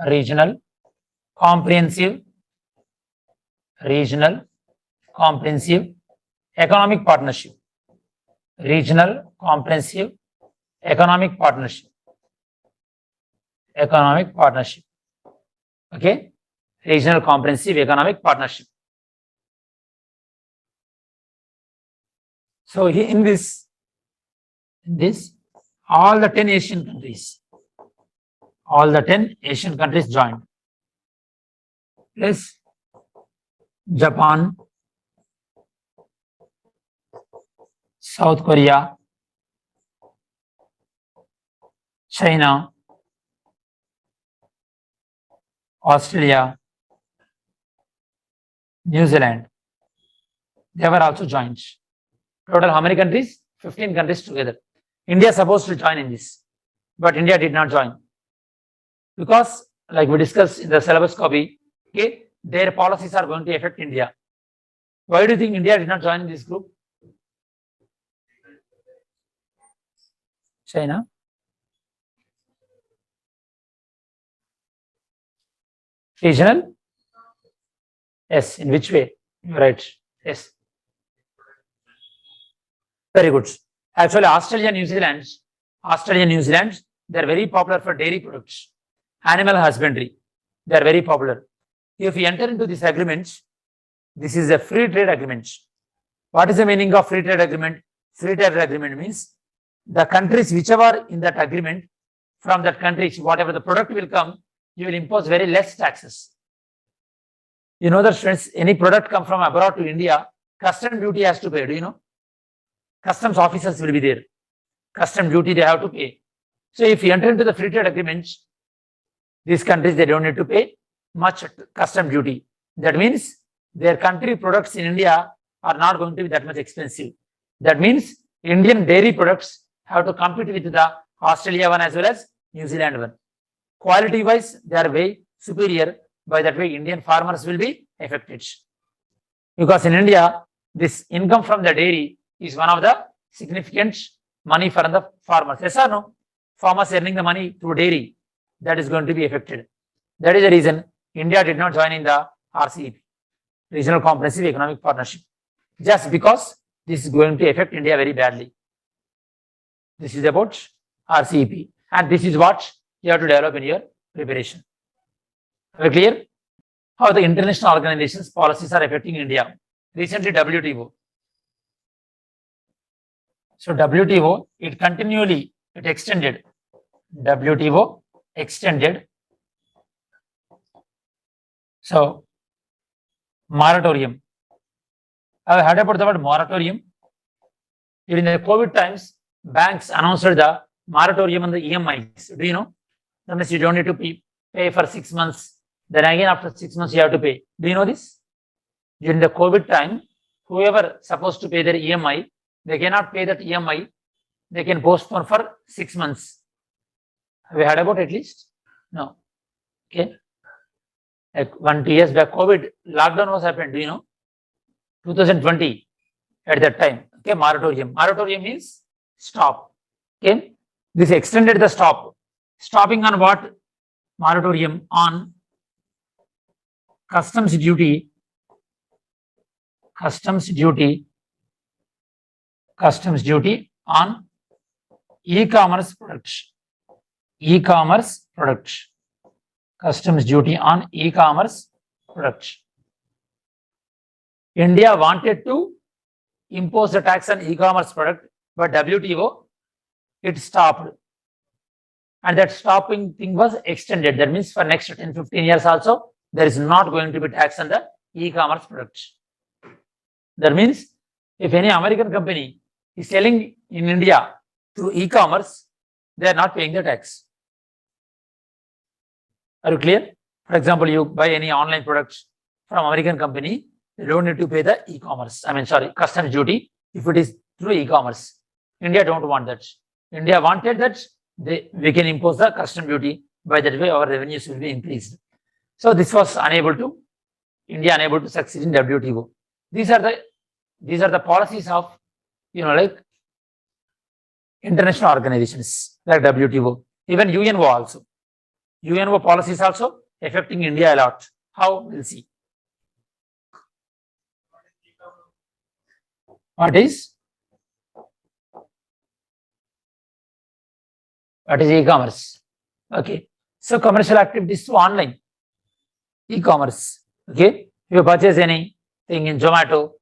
Regional, comprehensive economic partnership. Regional, comprehensive economic partnership. Okay. Regional, comprehensive economic partnership. So in this, all the 10 Asian countries joined. Plus Japan, South Korea, China, Australia, New Zealand. They were also joined. Total how many countries? 15 countries together. India is supposed to join in this, but India did not join because, like we discussed in the syllabus copy, okay, their policies are going to affect India. Why do you think India did not join in this group? China. Regional? Yes. In which way? You're right. Yes. Very good. Actually, Australia, New Zealand, they are very popular for dairy products, animal husbandry. They are very popular. If we enter into this agreement, this is a free trade agreement. What is the meaning of free trade agreement? Free trade agreement means the countries whichever in that agreement, from that country, whatever the product will come, you will impose very less taxes. You know that, friends, any product come from abroad to India, custom duty has to pay. Do you know? Customs officers will be there. Custom duty they have to pay. So if you enter into the free trade agreements, these countries, they don't need to pay much custom duty. That means their country products in India are not going to be that much expensive. That means Indian dairy products have to compete with the Australia one as well as New Zealand one. Quality wise, they are way superior. By that way, Indian farmers will be affected. Because in India, this income from the dairy is one of the significant money for the farmers. Yes or no? Farmers earning the money through dairy, that is going to be affected. That is the reason India did not join in the RCEP, Regional Comprehensive Economic Partnership, just because this is going to affect India very badly. This is about RCEP, and this is what you have to develop in your preparation. Are we clear? How the international organizations policies are affecting India. Recently, WTO. So WTO, it extended. WTO extended. So moratorium. I've heard about the word moratorium. During the COVID times, banks announced the moratorium on the EMIs. Do you know? That means you don't need to pay for 6 months. Then again after 6 months you have to pay. Do you know this? during the COVID time, whoever supposed to pay their EMI, they cannot pay that EMI. They can postpone for 6 months. Have you heard about it at least? No. Okay. Like 1-2 years back, COVID lockdown was happened. Do you know? 2020 at that time. Okay, moratorium. Moratorium means stop. Okay, this extended the stop. Stopping on what? Moratorium on customs duty. Customs duty on e-commerce products. E-commerce products. Customs duty on e-commerce products. India wanted to impose the tax on e-commerce product, but WTO, it stopped. And that stopping thing was extended. That means for next 10-15 years also, there is not going to be tax on the e-commerce products. That means if any American company is selling in India through e-commerce, they are not paying the tax. Are you clear? For example, you buy any online products from American company, you don't need to pay the e-commerce. Customs duty if it is through e-commerce. India don't want that. India wanted that we can impose the custom duty. By that way, our revenues will be increased. So this was India unable to succeed in WTO. These are the policies of international organizations like WTO, even UNO also. UNO policies also affecting India a lot. How? We'll see. What is e-commerce? Okay. So commercial activities to online. E-commerce. Okay. You purchase anything in Zomato.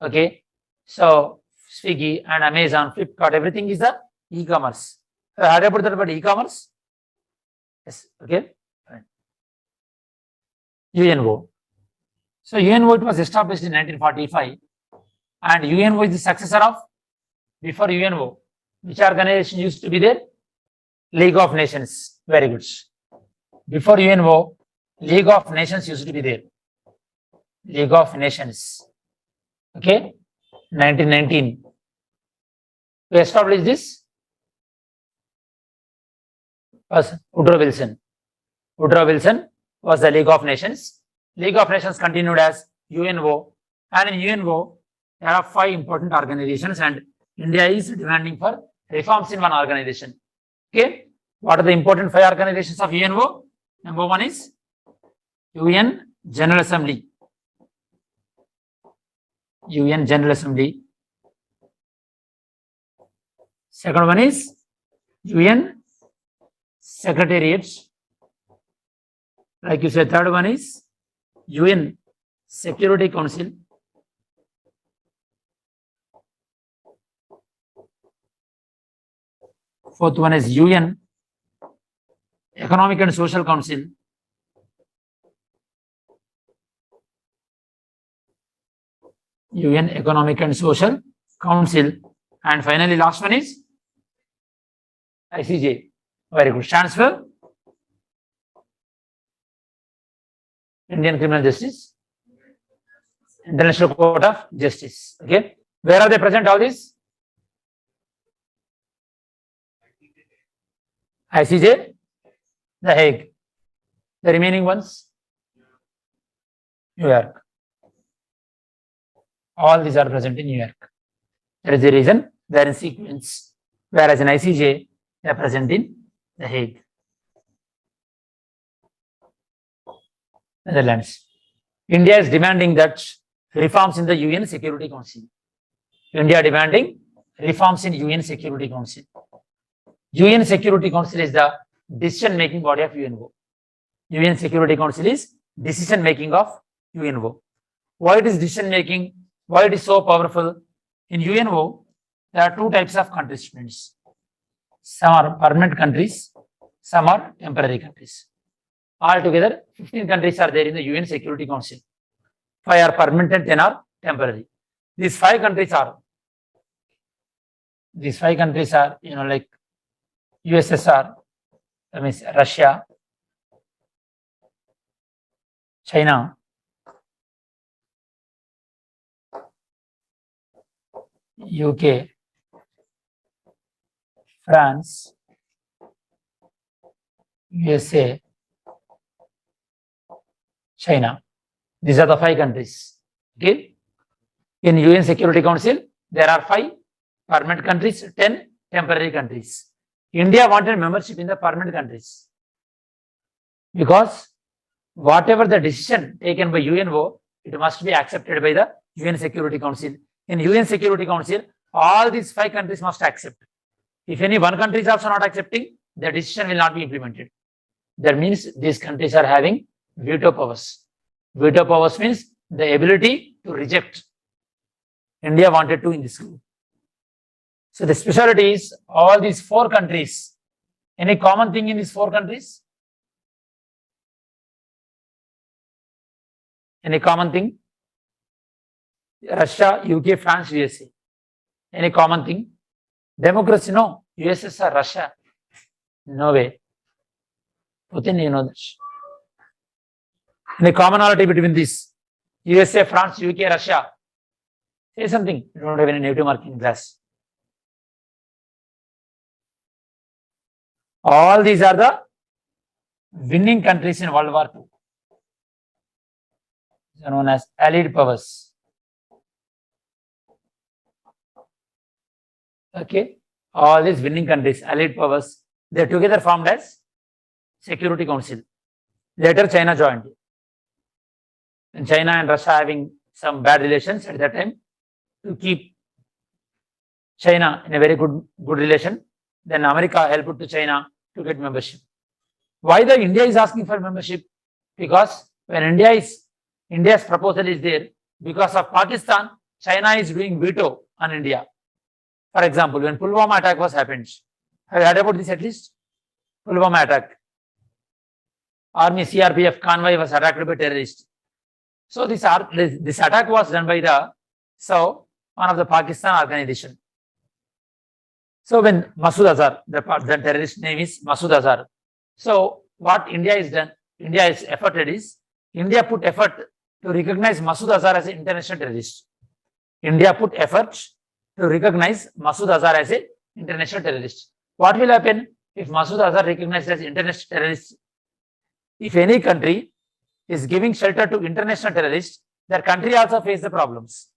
Okay. So Swiggy and Amazon, Flipkart, everything is the e-commerce. Heard about that about e-commerce? Yes. Okay. Right. UNO. So UNO, it was established in 1945. And UNO is the successor of, before UNO, which organization used to be there? League of Nations. Very good. Before UNO, League of Nations used to be there. League of Nations. Okay. 1919. Who established this? Was Woodrow Wilson. Woodrow Wilson was the League of Nations. League of Nations continued as UNO. And in UNO, there are 5 important organizations, and India is demanding for reforms in one organization. Okay. What are the important 5 organizations of UNO? Number 1 is UN General Assembly. UN General Assembly. Second one is UN Secretariats. Like you said, third one is UN Security Council. Fourth one is UN Economic and Social Council. UN Economic and Social Council. And finally, last one is ICJ. Very good. Stands for Indian Criminal Justice, International Court of Justice. Okay. Where are they present, all these? ICJ, The Hague. The remaining ones, New York. All these are present in New York. That is the reason they are in sequence. Whereas in ICJ, they are present in The Hague, Netherlands. India is demanding that reforms in the UN Security Council. India demanding reforms in UN Security Council. UN Security Council is the decision-making body of UNO. UN Security Council is decision-making of UNO. Why it is decision-making? Why it is so powerful? In UNO, there are 2 types of countries, friends. Some are permanent countries, some are temporary countries. Altogether, 15 countries are there in the UN Security Council. 5 are permanent and 10 are temporary. These 5 countries are, like USSR, that means Russia, China, UK, France, USA, China. These are the 5 countries. Okay. In UN Security Council, there are 5 permanent countries, 10 temporary countries. India wanted membership in the permanent countries because whatever the decision taken by UNO, it must be accepted by the UN Security Council. In UN Security Council, all these 5 countries must accept. If any one country is also not accepting, the decision will not be implemented. That means these countries are having veto powers. Veto powers means the ability to reject. India wanted to in this group. So the specialty is all these 4 countries. Any common thing in these 4 countries? Any common thing? Russia, UK, France, USA. Any common thing? Democracy, no. USSR, Russia. No way. Putin, you know that. Any commonality between these? USA, France, UK, Russia. Say something. You don't have any negative marking in class. All these are the winning countries in World War II. They are known as Allied powers. Okay. All these winning countries, Allied powers, they together formed as Security Council. Later, China joined. And China and Russia having some bad relations at that time, to keep China in a very good relation, then America helped to China to get membership. Why the India is asking for membership? Because when India's proposal is there, because of Pakistan, China is doing veto on India. For example, when Pulwama attack was happened, have you heard about this at least? Pulwama attack. Army CRPF convoy was attacked by terrorists. So this attack was done by one of the Pakistan organization. So when Masood Azhar, the terrorist name is Masood Azhar. So what India is done, India is efforted is, India put effort to recognize Masood Azhar as an international terrorist. India put effort to recognize Masood Azhar as an international terrorist. What will happen if Masood Azhar recognized as international terrorist? If any country is giving shelter to international terrorists, that country also face the problems.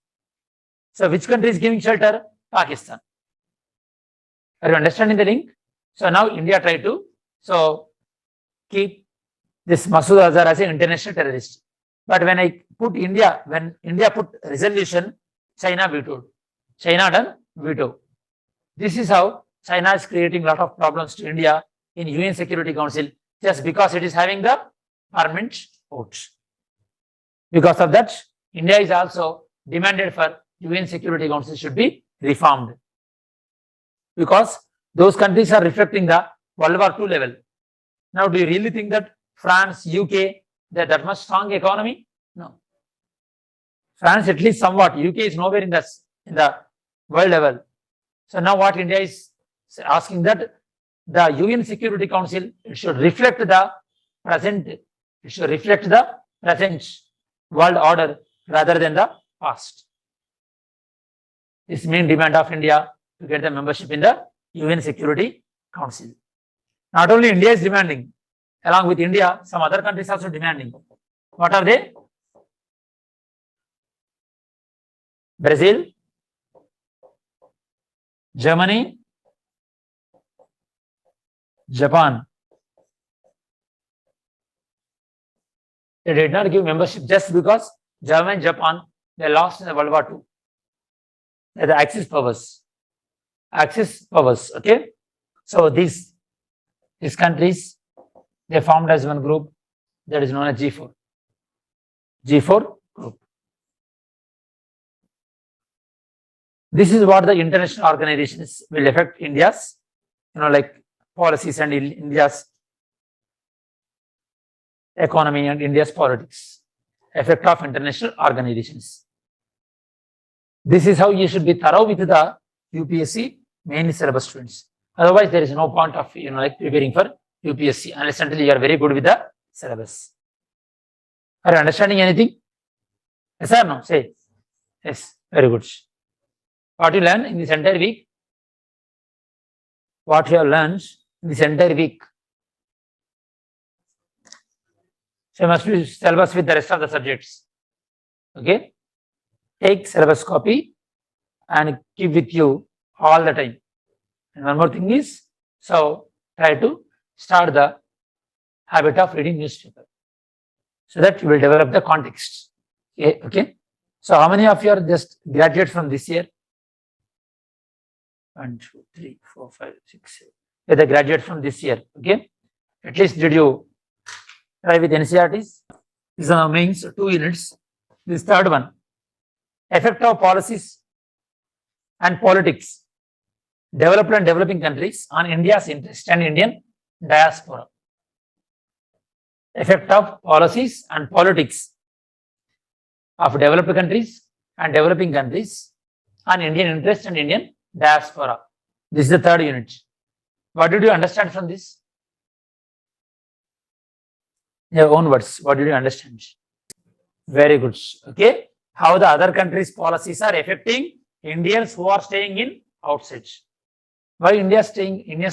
So which country is giving shelter? Pakistan. Are you understanding the link? So now India tried to keep this Masood Azhar as an international terrorist. But when India put resolution, China vetoed. China done veto. This is how China is creating a lot of problems to India in UN Security Council, just because it is having the permanent vote. Because of that, India is also demanded for UN Security Council should be reformed. Because those countries are reflecting the World War II level. Now, do you really think that France, UK, that much strong economy? No. France at least somewhat. UK is nowhere in the world level. So now what India is asking that the UN Security Council, it should reflect the present world order rather than the past. This main demand of India to get the membership in the UN Security Council. Not only India is demanding, along with India, some other countries also demanding. What are they? Brazil, Germany, Japan. They did not give membership just because Germany and Japan, they lost in the World War II. They're the Axis powers. Okay. So these countries, they formed as one group that is known as G4. G4 group. This is what the international organizations will affect India's, like policies and India's economy and India's politics. Effect of international organizations. This is how you should be thorough with the UPSC main syllabus students. Otherwise, there is no point of preparing for UPSC unless until you are very good with the syllabus. Are you understanding anything? Yes or no? Say yes. Very good. What you learn in this entire week? What you have learned in this entire week? So you must be syllabus with the rest of the subjects. Okay? Take syllabus copy and keep with you all the time. And one more thing is, so try to start the habit of reading newspaper so that you will develop the context. Okay? So how many of you are just graduate from this year? 1, 2, 3, 4, 5, 6, 7. You're the graduate from this year. Okay? At least did you try with NCRTs? These are mains, 2 units. This third one, effect of policies and politics, developed and developing countries on India's interest and Indian diaspora. Effect of policies and politics of developed countries and developing countries on Indian interest and Indian diaspora. This is the third unit. What did you understand from this? Your own words. What did you understand? Very good. Okay. How the other countries' policies are affecting Indians who are staying in outside. Why Indians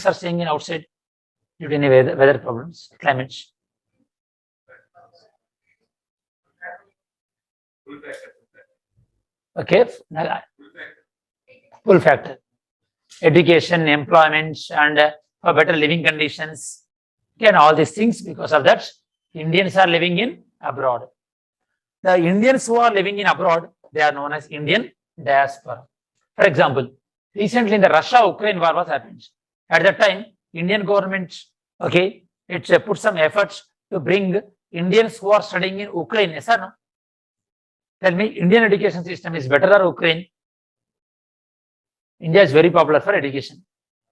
are staying in outside? Due to any weather problems, climate. Okay. Pull factor. Education, employment, and for better living conditions. Okay, and all these things, because of that, Indians are living in abroad. The Indians who are living in abroad, they are known as Indian diaspora. For example, recently in the Russia-Ukraine war was happened. At that time, Indian government, okay, it put some efforts to bring Indians who are studying in Ukraine. Yes or no? Tell me, Indian education system is better or Ukraine? India is very popular for education.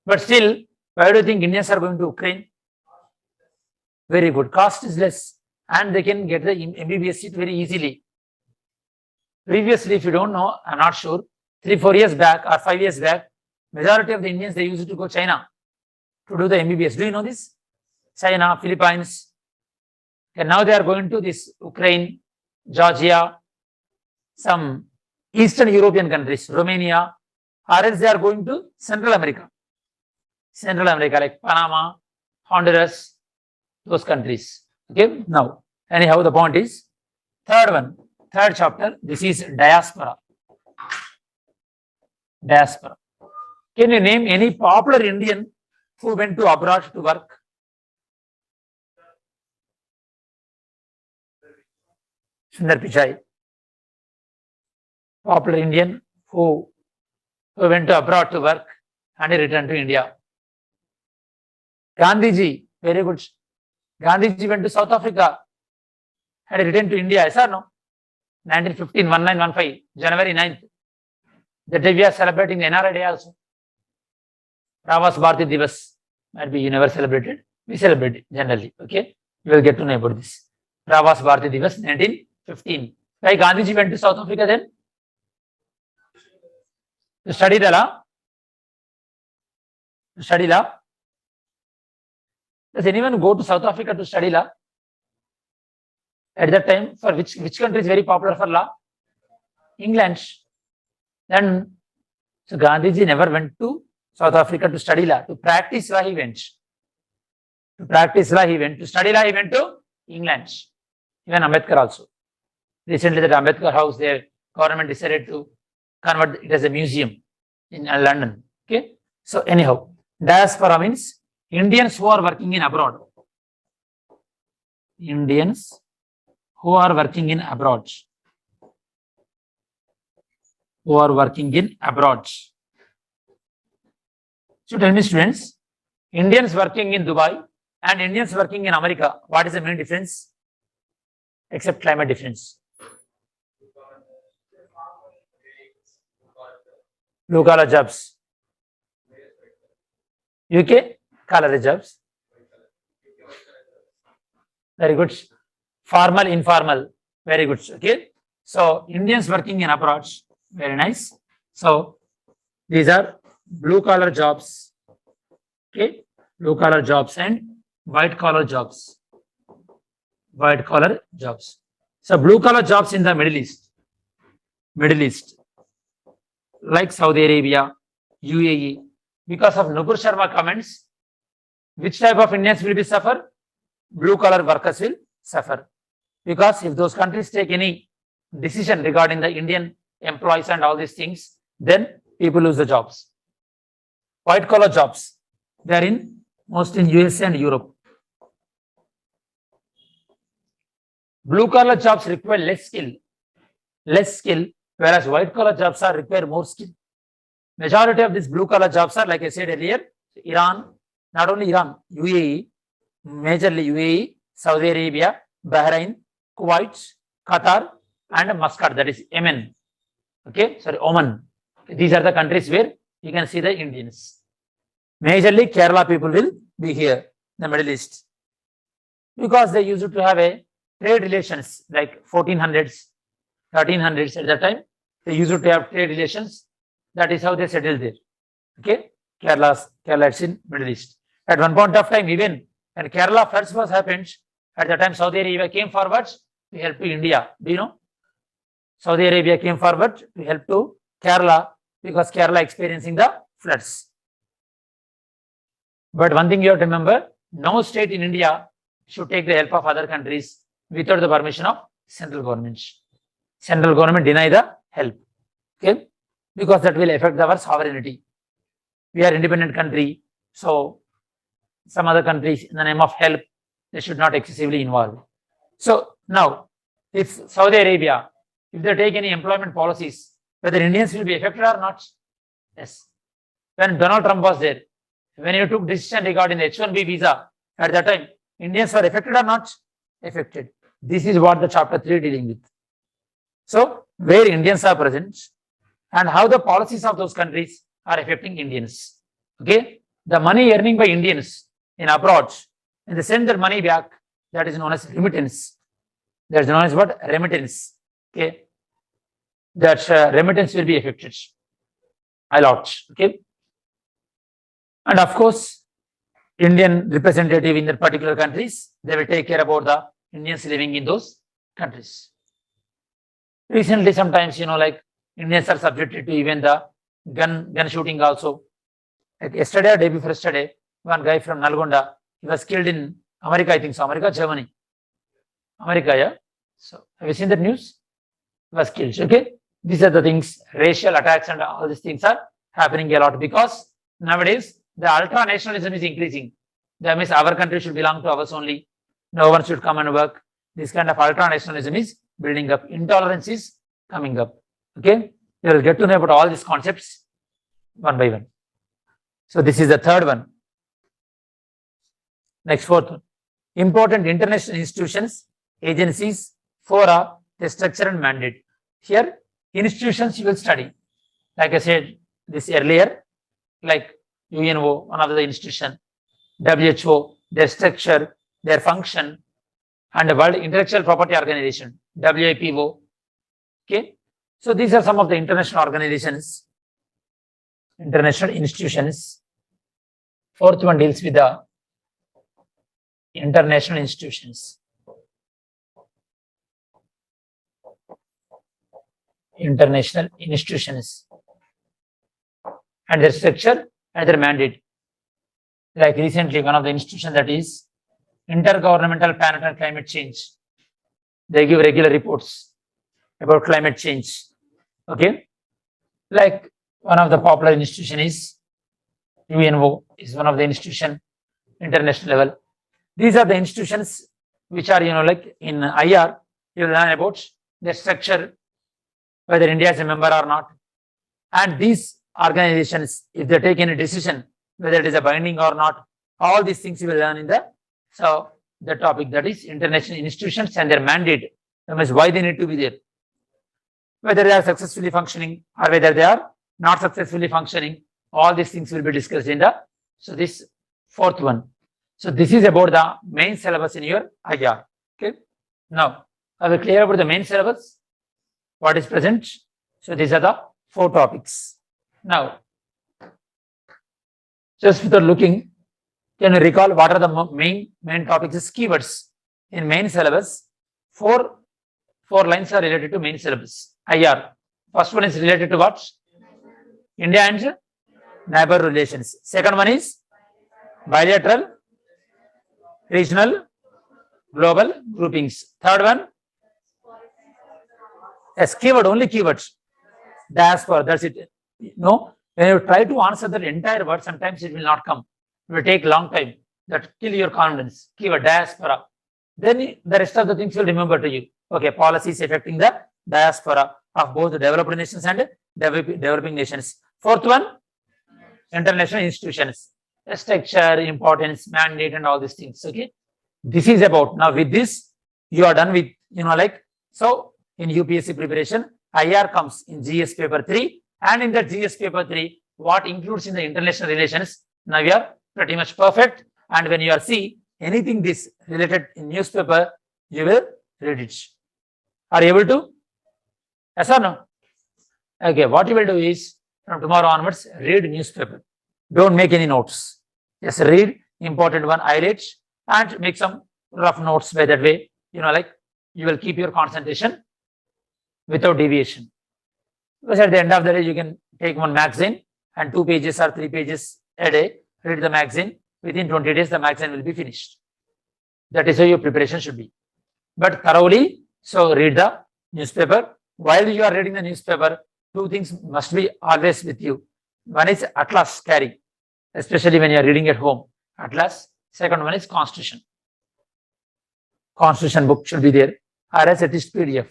But still, why do you think Indians are going to Ukraine? Very good. Cost is less and they can get the MBBS seat very easily. Previously, if you don't know, I'm not sure, 3-4 years back or 5 years back, majority of the Indians, they used to go China to do the MBBS. Do you know this? China, Philippines. And now they are going to this Ukraine, Georgia, some Eastern European countries, Romania, or else they are going to Central America. Central America like Panama, Honduras, those countries. Okay, now, anyhow, the point is, third chapter, this is diaspora. Diaspora. Can you name any popular Indian who went to abroad to work? Sundar Pichai. Popular Indian who went to abroad to work and he returned to India. Gandhiji, very good. Gandhiji went to South Africa and he returned to India, yes or no? 1915, 1915, January 9th. That day we are celebrating the NRI Day also. Pravas Bharati Divas. Might be you never celebrated. We celebrate it generally. Okay? You will get to know about this. Pravas Bharati Divas, 1915. Why Gandhiji went to South Africa then? To study the law? To study law? Does anyone go to South Africa to study law? At that time, for which country is very popular for law? England. Then, so Gandhiji never went to South Africa to study law. To practice law, he went. To practice law, he went. To study law, he went to England. Even Ambedkar also. Recently, that Ambedkar house, their government decided to convert it as a museum in London. Okay. So, anyhow, diaspora means Indians who are working in abroad. Indians who are working in abroad. Who are working in abroad. So tell me students, Indians working in Dubai and Indians working in America, what is the main difference? Except climate difference. Blue collar jobs. UK, collar jobs. Very good. Formal, informal. Very good. Okay. So Indians working in abroad. Very nice. So these are blue collar jobs. Okay. Blue collar jobs and white collar jobs. White collar jobs. So blue collar jobs in the Middle East. Middle East. like Saudi Arabia, UAE. Because of Nupur Sharma comments, which type of Indians will be suffer? Blue collar workers will suffer. Because if those countries take any decision regarding the Indian employees and all these things, then people lose the jobs. White collar jobs, they are in most in USA and Europe. Blue collar jobs require less skill, whereas white collar jobs are require more skill. Majority of these blue collar jobs are, like I said earlier, Iran, not only Iran, UAE, majorly UAE, Saudi Arabia, Bahrain, Kuwait, Qatar, and Muscat, that is Yemen. Okay, sorry, Oman. These are the countries where you can see the Indians. Majorly Kerala people will be here, the Middle East, because they used to have a trade relations like 1400s, 1300s at that time. They used to have trade relations. That is how they settled there. Okay, Kerala is in Middle East. At one point of time, even when Kerala floods was happened, at the time Saudi Arabia came forward to help to India. Do you know? Saudi Arabia came forward to help to Kerala because Kerala experiencing the floods. But one thing you have to remember, no state in India should take the help of other countries without the permission of central government. Central government deny the help. Okay, because that will affect our sovereignty. We are independent country, so some other countries in the name of help, they should not excessively involve. So now, if Saudi Arabia, if they take any employment policies, whether Indians will be affected or not? Yes. When Donald Trump was there, when he took decision regarding the H-1B visa, at that time, Indians were affected or not? Affected. This is what the chapter 3 dealing with. So, where Indians are present and how the policies of those countries are affecting Indians. Okay, the money earning by Indians in abroad, and they send their money back, that is known as remittance. That is known as what? Remittance. Okay, that remittance will be affected a lot. Okay, and of course, Indian representative in their particular countries, they will take care about the Indians living in those countries. Recently, sometimes, like Indians are subjected to even the gun shooting also. Like yesterday or day before yesterday, one guy from Nalgonda, he was killed in America, I think so, America, Germany. America, yeah. So, have you seen that news? He was killed. Okay. These are the things, racial attacks and all these things are happening a lot because nowadays the ultra-nationalism is increasing. That means our country should belong to us only. No one should come and work. This kind of ultra-nationalism is building up. Intolerance is coming up. Okay. You will get to know about all these concepts one by one. So this is the third one. Next, fourth one. Important international institutions, agencies, fora, their structure and mandate. Here, institutions you will study. Like I said this earlier, like UNO, one of the institution, WHO, their structure, their function, and the World Intellectual Property Organization, WIPO. Okay. So these are some of the international organizations, international institutions. Fourth one deals with the international institutions. International institutions and their structure and their mandate. Like recently, one of the institutions, that is Intergovernmental Panel on Climate Change. They give regular reports about climate change. Okay, like one of the popular institution is UNO, is one of the institution, international level. These are the institutions which are, like in IR, you learn about their structure, whether India is a member or not. And these organizations, if they take any decision, whether it is a binding or not, all these things you will learn in the topic, that is international institutions and their mandate. That means why they need to be there, whether they are successfully functioning or whether they are not successfully functioning. All these things will be discussed in this fourth one. So this is about the main syllabus in your IR. Okay. Now, are we clear about the main syllabus? What is present? So these are the 4 topics. Now, just without looking, can you recall what are the main topics? Is keywords in main syllabus. 4 lines are related to main syllabus. IR. First one is related to what? India and neighbor relations. Second one is bilateral, regional, global groupings. Third one, yes, keyword, only keywords. Diaspora, that's it. No, when you try to answer that entire word, sometimes it will not come. It will take long time. That kill your confidence. Keyword diaspora. Then the rest of the things will remember to you. Okay, policies affecting the diaspora of both the developed nations and developing nations. Fourth one, international institutions, structure, importance, mandate, and all these things. Okay, this is about, now with this you are done with, so in UPSC preparation, IR comes in GS paper 3, and in the GS paper 3, what includes in the international relations, now you are pretty much perfect. And when you are see anything this related in newspaper, you will read it. Are you able to? Yes or no? Okay, what you will do is from tomorrow onwards, read newspaper. Don't make any notes. Just read important one, highlight, and make some rough notes. By that way, you will keep your concentration without deviation. Because at the end of the day, you can take one magazine and 2 pages or 3 pages a day, read the magazine. Within 20 days, the magazine will be finished. That is how your preparation should be. But thoroughly, so read the newspaper. While you are reading the newspaper, 2 things must be always with you. One is atlas carry, especially when you are reading at home. Atlas. Second one is Constitution. Constitution book should be there, or else at least PDF.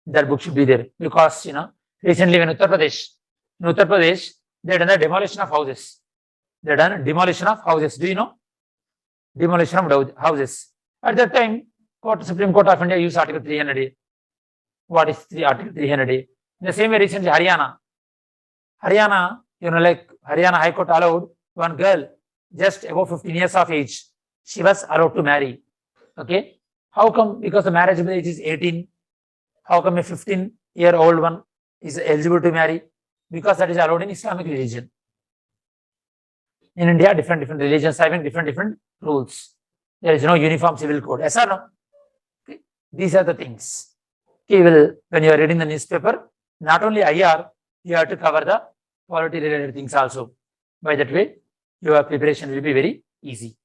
That book should be there, because recently when Uttar Pradesh, they done the demolition of houses. They done demolition of houses. Do you know? Demolition of houses. At that time, Supreme Court of India used Article 300A. What is Article 300A? The same way recently Haryana, Haryana High Court allowed one girl just above 15 years of age. She was allowed to marry. Okay. How come? Because the marriageable age is 18. How come a 15-year-old one is eligible to marry? Because that is allowed in Islamic religion. In India, different religions having different rules. There is no uniform civil code. Yes or no? Okay. These are the things. Okay, when you are reading the newspaper, not only IR, you have to cover the polity related things also. By that way, your preparation will be very easy.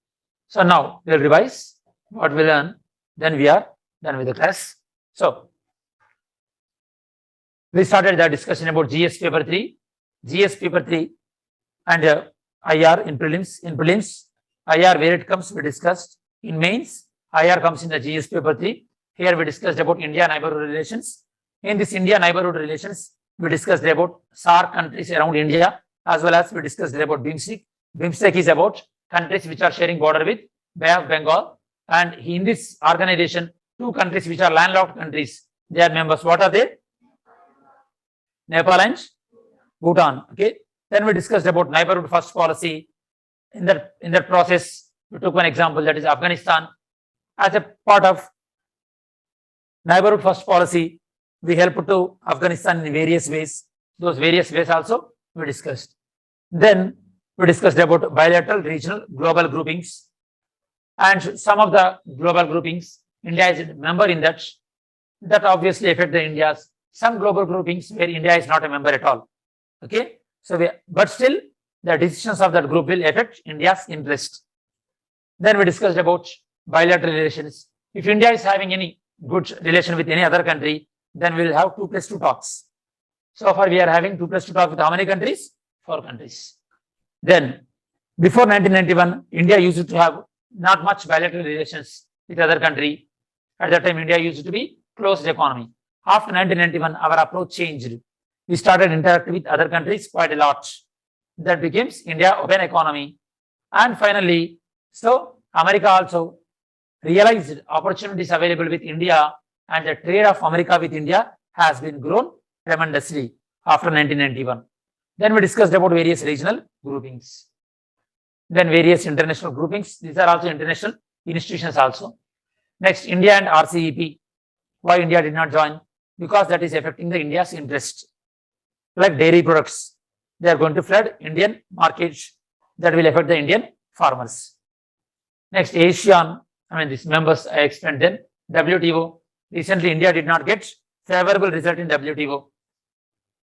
So now we'll revise what we learn. Then we are done with the class. So we started the discussion about GS paper 3, GS paper 3, and IR in prelims. In prelims, IR where it comes, we discussed. In mains, IR comes in the GS paper 3. Here we discussed about India neighborhood relations. In this India neighborhood relations, we discussed about SAARC countries around India, as well as we discussed about BIMSTEC. BIMSTEC is about countries which are sharing border with Bay of Bengal. And in this organization, 2 countries which are landlocked countries, they are members. What are they? Nepal and Bhutan. Okay. Then we discussed about neighborhood first policy. In that process, we took one example, that is Afghanistan. As a part of neighborhood first policy, we help to Afghanistan in various ways. Those various ways also we discussed. Then we discussed about bilateral, regional, global groupings. And some of the global groupings, India is a member in that. That obviously affect the India's. Some global groupings where India is not a member at all. Okay. So, but still, the decisions of that group will affect India's interest. Then we discussed about bilateral relations. If India is having any good relation with any other country, then we will have 2+2 talks. So far, we are having 2+2 talks with how many countries? 4 countries. Then, before 1991, India used to have not much bilateral relations with other country. At that time, India used to be closed economy. After 1991, our approach changed. We started interacting with other countries quite a lot. That becomes India open economy. And finally, so America also realized opportunities available with India, and the trade of America with India has been grown tremendously after 1991. Then we discussed about various regional groupings. Then various international groupings. These are also international institutions also. Next, India and RCEP. Why India did not join? Because that is affecting the India's interest. Like dairy products, they are going to flood Indian markets. That will affect the Indian farmers. Next, ASEAN. These members I explained then. WTO. Recently, India did not get favorable result in WTO.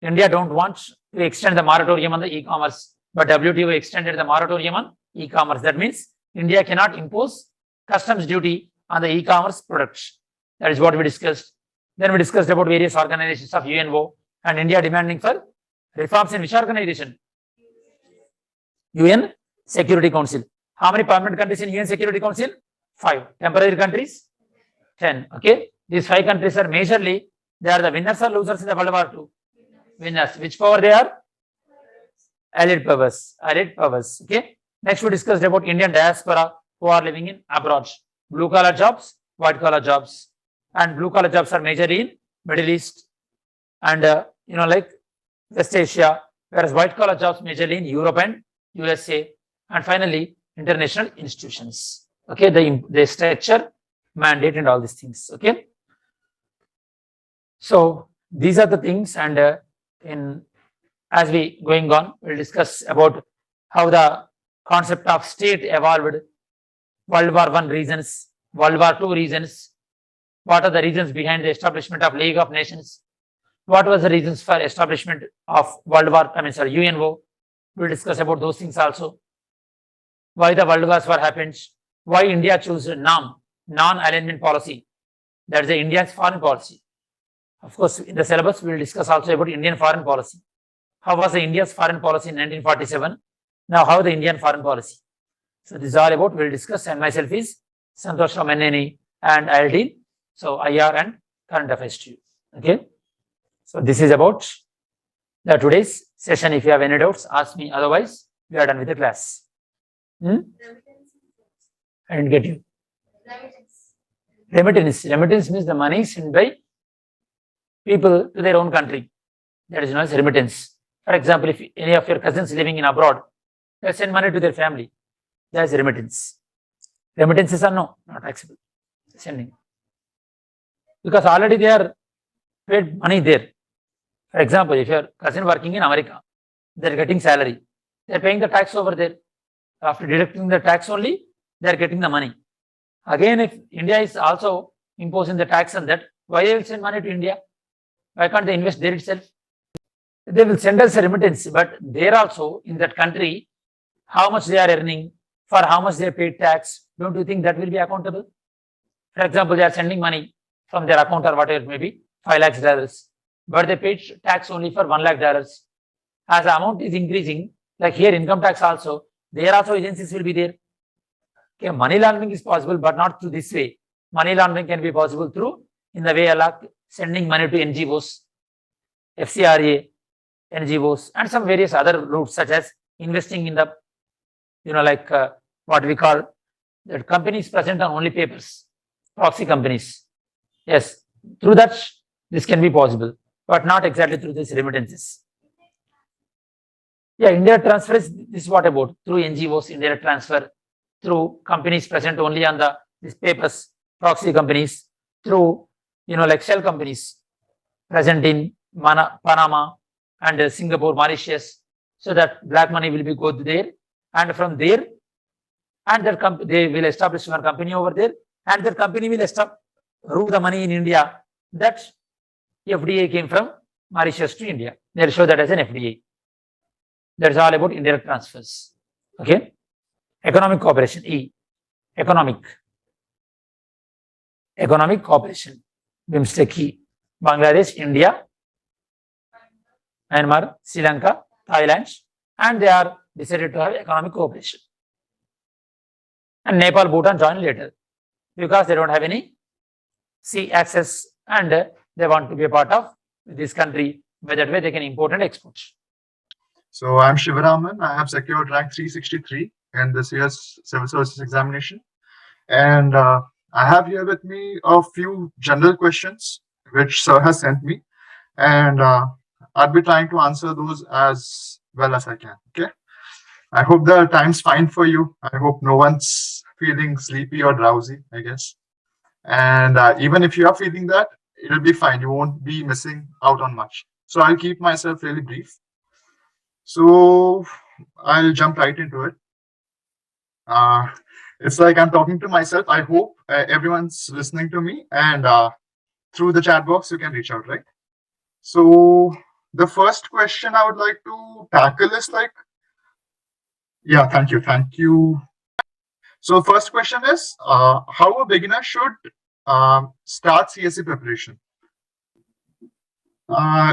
India don't want to extend the moratorium on the e-commerce, but WTO extended the moratorium on e-commerce. That means India cannot impose customs duty on the e-commerce products. That is what we discussed. Then we discussed about various organizations of UNO and India demanding for reforms in which organization? UN Security Council. How many permanent countries in UN Security Council? 5. Temporary countries? 10. Okay. These 5 countries are majorly, they are the winners or losers in the World War II? Winners. Which power they are? Allied powers. Allied powers. Okay. Next we discussed about Indian diaspora who are living in abroad. Blue collar jobs, white collar jobs. And blue collar jobs are majorly in Middle East and like West Asia, whereas white collar jobs majorly in Europe and USA. And finally, international institutions. Okay, the structure, mandate, and all these things. Okay. So these are the things, and as we going on, we'll discuss about how the concept of state evolved, World War I reasons, World War II reasons, what are the reasons behind the establishment of League of Nations, what was the reasons for establishment of UNO. We'll discuss about those things also. Why the World Wars War happened, why India chose non-alignment policy. That is the India's foreign policy. Of course, in the syllabus, we will discuss also about Indian foreign policy. How was the India's foreign policy in 1947? Now, how the Indian foreign policy? So, this is all about, we will discuss, and myself is Santhosh Rao, and I will deal. So, IR and current affairs to you. Okay. So, this is about the today's session. If you have any doubts, ask me. Otherwise, we are done with the class. I didn't get you. Remittance. Remittance means the money sent by people to their own country. That is known as remittance. For example, if any of your cousins living in abroad, they send money to their family. That is remittance. Remittances are not taxable. Sending. Because already they are paid money there. For example, if your cousin working in America, they are getting salary. They are paying the tax over there. After deducting the tax only, they are getting the money. Again, if India is also imposing the tax on that, why they will send money to India? Why can't they invest there itself? They will send us a remittance, but there also in that country, how much they are earning, for how much they paid tax, don't you think that will be accountable? For example, they are sending money from their account or whatever, maybe $5 lakhs, but they paid tax only for $1 lakh. As the amount is increasing, like here income tax also, there also agencies will be there. Okay, money laundering is possible, but not through this way. Money laundering can be possible through, in the way Allah sending money to NGOs, FCRA, NGOs, and some various other routes, such as investing in the, what we call the companies present on only papers, proxy companies. Yes, through that, this can be possible, but not exactly through these remittances. Yeah, indirect transfer is this what about? Through NGOs, indirect transfer, through companies present only on these papers, proxy companies, through, shell companies present in Panama and Singapore, Mauritius, so that black money will be go there, and from there, and that they will establish one company over there, and that company will route the money in India. That FDI came from Mauritius to India. They will show that as an FDI. That is all about indirect transfers. Okay. Economic cooperation. E. Economic cooperation. BIMSTEC. Bangladesh, India, Myanmar, Sri Lanka, Thailand, and they are decided to have economic cooperation. And Nepal, Bhutan join later because they don't have any sea access and they want to be a part of this country. By that way, they can import and export. So I'm Shivaraman. I have secured rank 363 in this year's Civil Services examination. And I have here with me a few general questions which sir has sent me. And I'll be trying to answer those as well as I can. Okay. I hope the time's fine for you. I hope no one's feeling sleepy or drowsy, I guess. And even if you are feeling that, it'll be fine. You won't be missing out on much. So I'll keep myself really brief. So I'll jump right into it. It's like I'm talking to myself. I hope everyone's listening to me, and through the chat box, you can reach out, right? So the first question I would like to tackle is like, yeah, thank you. So first question is, how a beginner should start CSE preparation.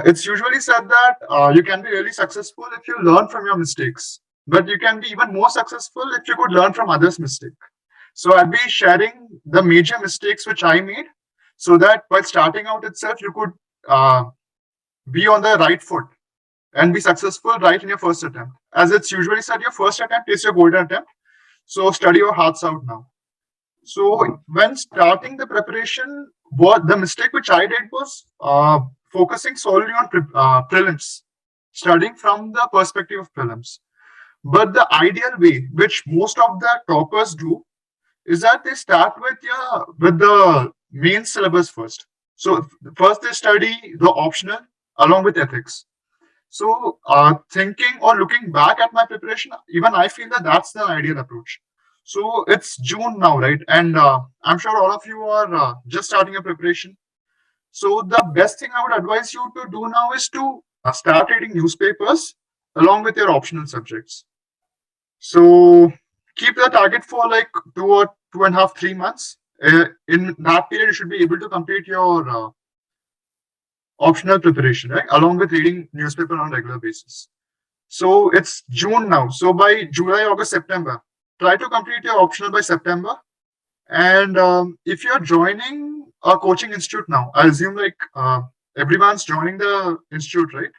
It's usually said that you can be really successful if you learn from your mistakes, but you can be even more successful if you could learn from others' mistakes. So I'll be sharing the major mistakes which I made, so that while starting out itself, you could be on the right foot and be successful right in your first attempt. As it's usually said, your first attempt is your golden attempt. So study your hearts out now. So when starting the preparation, what the mistake which I did was focusing solely on prelims, studying from the perspective of prelims. But the ideal way, which most of the toppers do, is that they start with the main syllabus first. So first they study the optional along with ethics. So thinking or looking back at my preparation, even I feel that that's the ideal approach. So it's June now, right? And I'm sure all of you are just starting your preparation. So the best thing I would advise you to do now is to start reading newspapers along with your optional subjects. So keep the target for like 2.5, 3 months. In that period, you should be able to complete your optional preparation, right? Along with reading newspaper on a regular basis. So it's June now. So by July, August, September, try to complete your optional by September. And if you're joining a coaching institute now, I assume like everyone's joining the institute, right?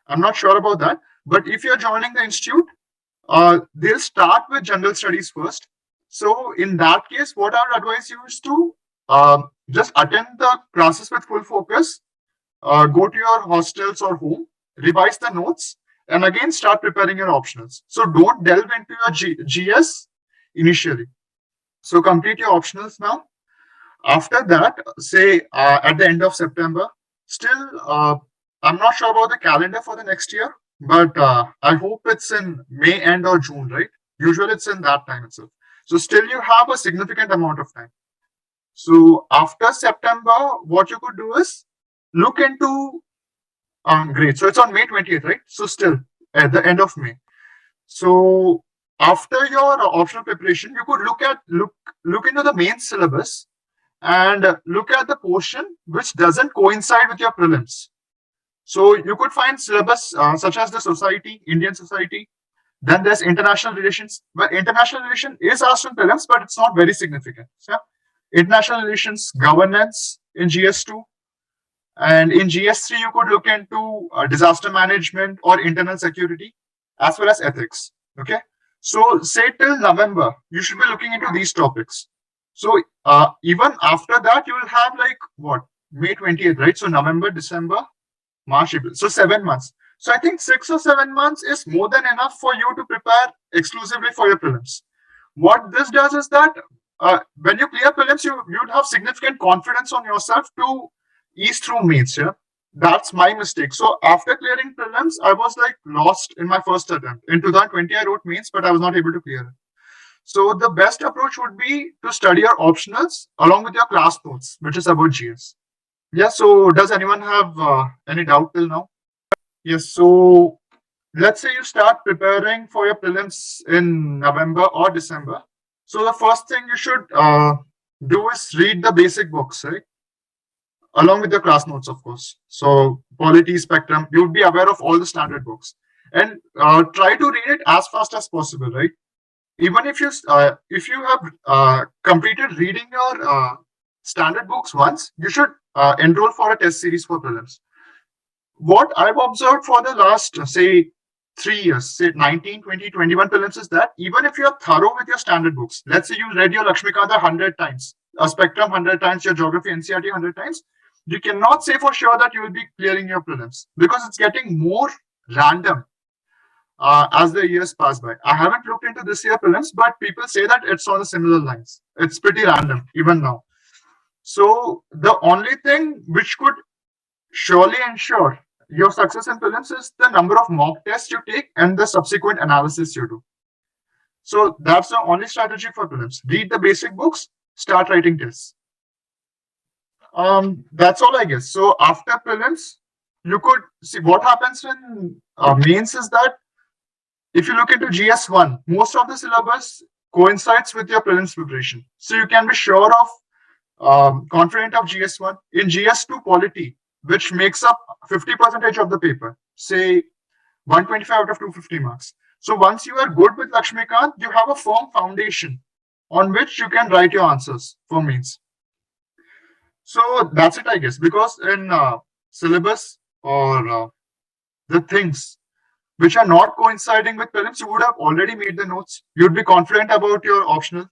I'm not sure about that. But if you're joining the institute, they'll start with general studies first. So in that case, what I would advise you is to just attend the classes with full focus, go to your hostels or home, revise the notes, and again start preparing your optionals. So don't delve into your GS initially. So complete your optionals now. After that, say at the end of September, still, I'm not sure about the calendar for the next year, but I hope it's in May end or June, right? Usually it's in that time itself. So still you have a significant amount of time. So after September, what you could do is look into great. So it's on May 20th, right? So still at the end of May. So after your optional preparation, you could look into the main syllabus and look at the portion which doesn't coincide with your prelims. So you could find syllabus such as the society, Indian society. Then there's international relations. Well, international relation is asked in prelims, but it's not very significant. So international relations, governance in GS2. And in GS3, you could look into disaster management or internal security, as well as ethics. Okay. So say till November, you should be looking into these topics. So even after that, you will have like what? May 20th, right? So November, December, March, April. So 7 months. So I think 6 or 7 months is more than enough for you to prepare exclusively for your prelims. What this does is that when you clear prelims, you'd have significant confidence on yourself to ease through mains. Yeah, that's my mistake. So after clearing prelims, I was like lost in my first attempt. In 2020, I wrote mains, but I was not able to clear it. So the best approach would be to study your optionals along with your class notes, which is about GS. Yeah. So does anyone have any doubt till now? Yes. So let's say you start preparing for your prelims in November or December. So the first thing you should do is read the basic books, right? Along with your class notes, of course. So polity, spectrum, you'll be aware of all the standard books, and try to read it as fast as possible, right? Even if you have completed reading your standard books once, you should enroll for a test series for prelims. What I've observed for the last, say, 3 years, say 19, 20, 21 prelims, is that even if you're thorough with your standard books, let's say you read your Lakshmikanta 100 times, a spectrum 100 times, your geography NCERT 100 times, you cannot say for sure that you will be clearing your prelims because it's getting more random as the years pass by. I haven't looked into this year prelims, but people say that it's on the similar lines. It's pretty random even now. So the only thing which could surely ensure your success in prelims is the number of mock tests you take and the subsequent analysis you do. So that's the only strategy for prelims. Read the basic books, start writing tests. That's all, I guess. So after prelims, you could see what happens when mains is that if you look into GS1, most of the syllabus coincides with your prelims preparation. So you can be sure of confident of GS1. In GS2 polity, which makes up 50% of the paper, say 125 out of 250 marks. So once you are good with Lakshmikant, you have a firm foundation on which you can write your answers for mains. So that's it, I guess, because in syllabus or the things which are not coinciding with prelims, you would have already made the notes. You'd be confident about your optional.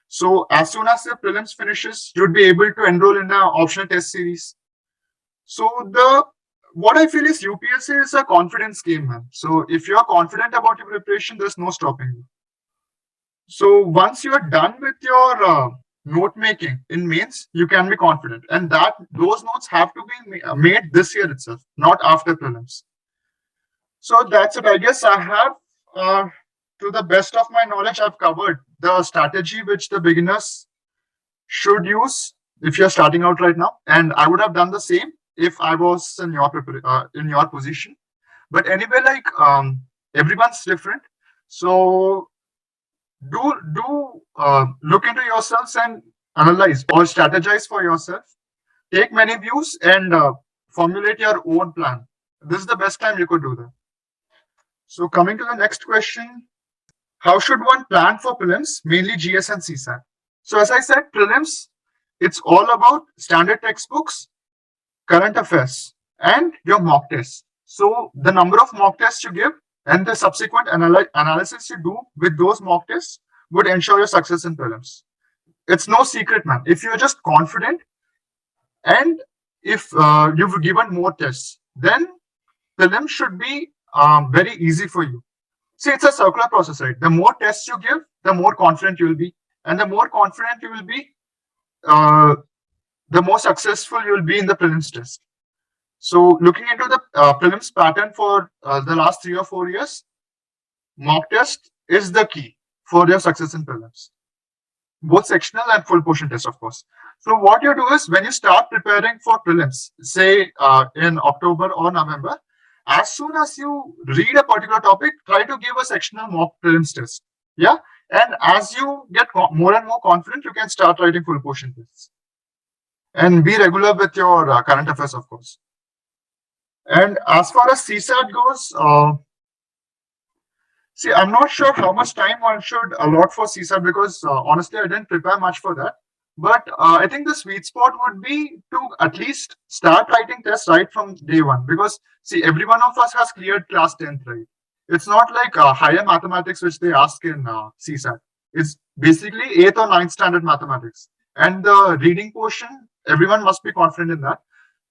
So as soon as the prelims finishes, you'd be able to enroll in an optional test series. So what I feel is UPSC is a confidence game, man. So if you're confident about your preparation, there's no stopping you. So once you're done with your note making in mains, you can be confident, and that those notes have to be made this year itself, not after prelims. So that's it. I guess I have, to the best of my knowledge, I've covered the strategy which the beginners should use if you're starting out right now, and I would have done the same if I was in your position. But anyway, like everyone's different, so do look into yourselves and analyze or strategize for yourself. Take many views and formulate your own plan. This is the best time you could do that. So coming to the next question, how should one plan for prelims, mainly GS and CSAT? So as I said, prelims, it's all about standard textbooks, current affairs, and your mock tests. So the number of mock tests you give and the subsequent analysis you do with those mock tests would ensure your success in prelims. It's no secret, man. If you're just confident and if you've given more tests, then prelims should be very easy for you. See, it's a circular process, right? The more tests you give, the more confident you will be. And the more confident you will be, the more successful you will be in the prelims test. So looking into the prelims pattern for the last 3 or 4 years, mock test is the key for your success in prelims. Both sectional and full portion test, of course. So what you do is when you start preparing for prelims, say in October or November, as soon as you read a particular topic, try to give a sectional mock prelims test. Yeah. And as you get more and more confident, you can start writing full portion tests. And be regular with your current affairs, of course. And as far as CSAT goes, see, I'm not sure how much time one should allot for CSAT because honestly, I didn't prepare much for that. But I think the sweet spot would be to at least start writing tests right from day one. Because see, every one of us has cleared class 10th, right? It's not like higher mathematics which they ask in CSAT. It's basically 8th or 9th standard mathematics. And the reading portion, everyone must be confident in that.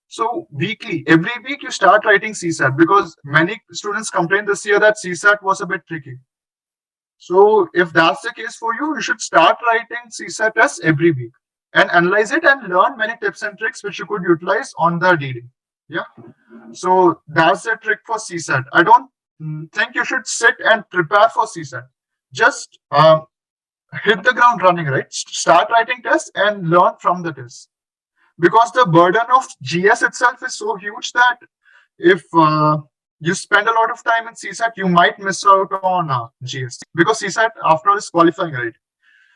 So every week you start writing CSAT because many students complained this year that CSAT was a bit tricky. So if that's the case for you, you should start writing CSAT tests every week and analyze it and learn many tips and tricks which you could utilize on the reading. Yeah. So that's the trick for CSAT. I don't think you should sit and prepare for CSAT. Just hit the ground running, right? Start writing tests and learn from the tests. Because the burden of GS itself is so huge that if you spend a lot of time in CSAT, you might miss out on GS. Because CSAT, after all, is qualifying, right?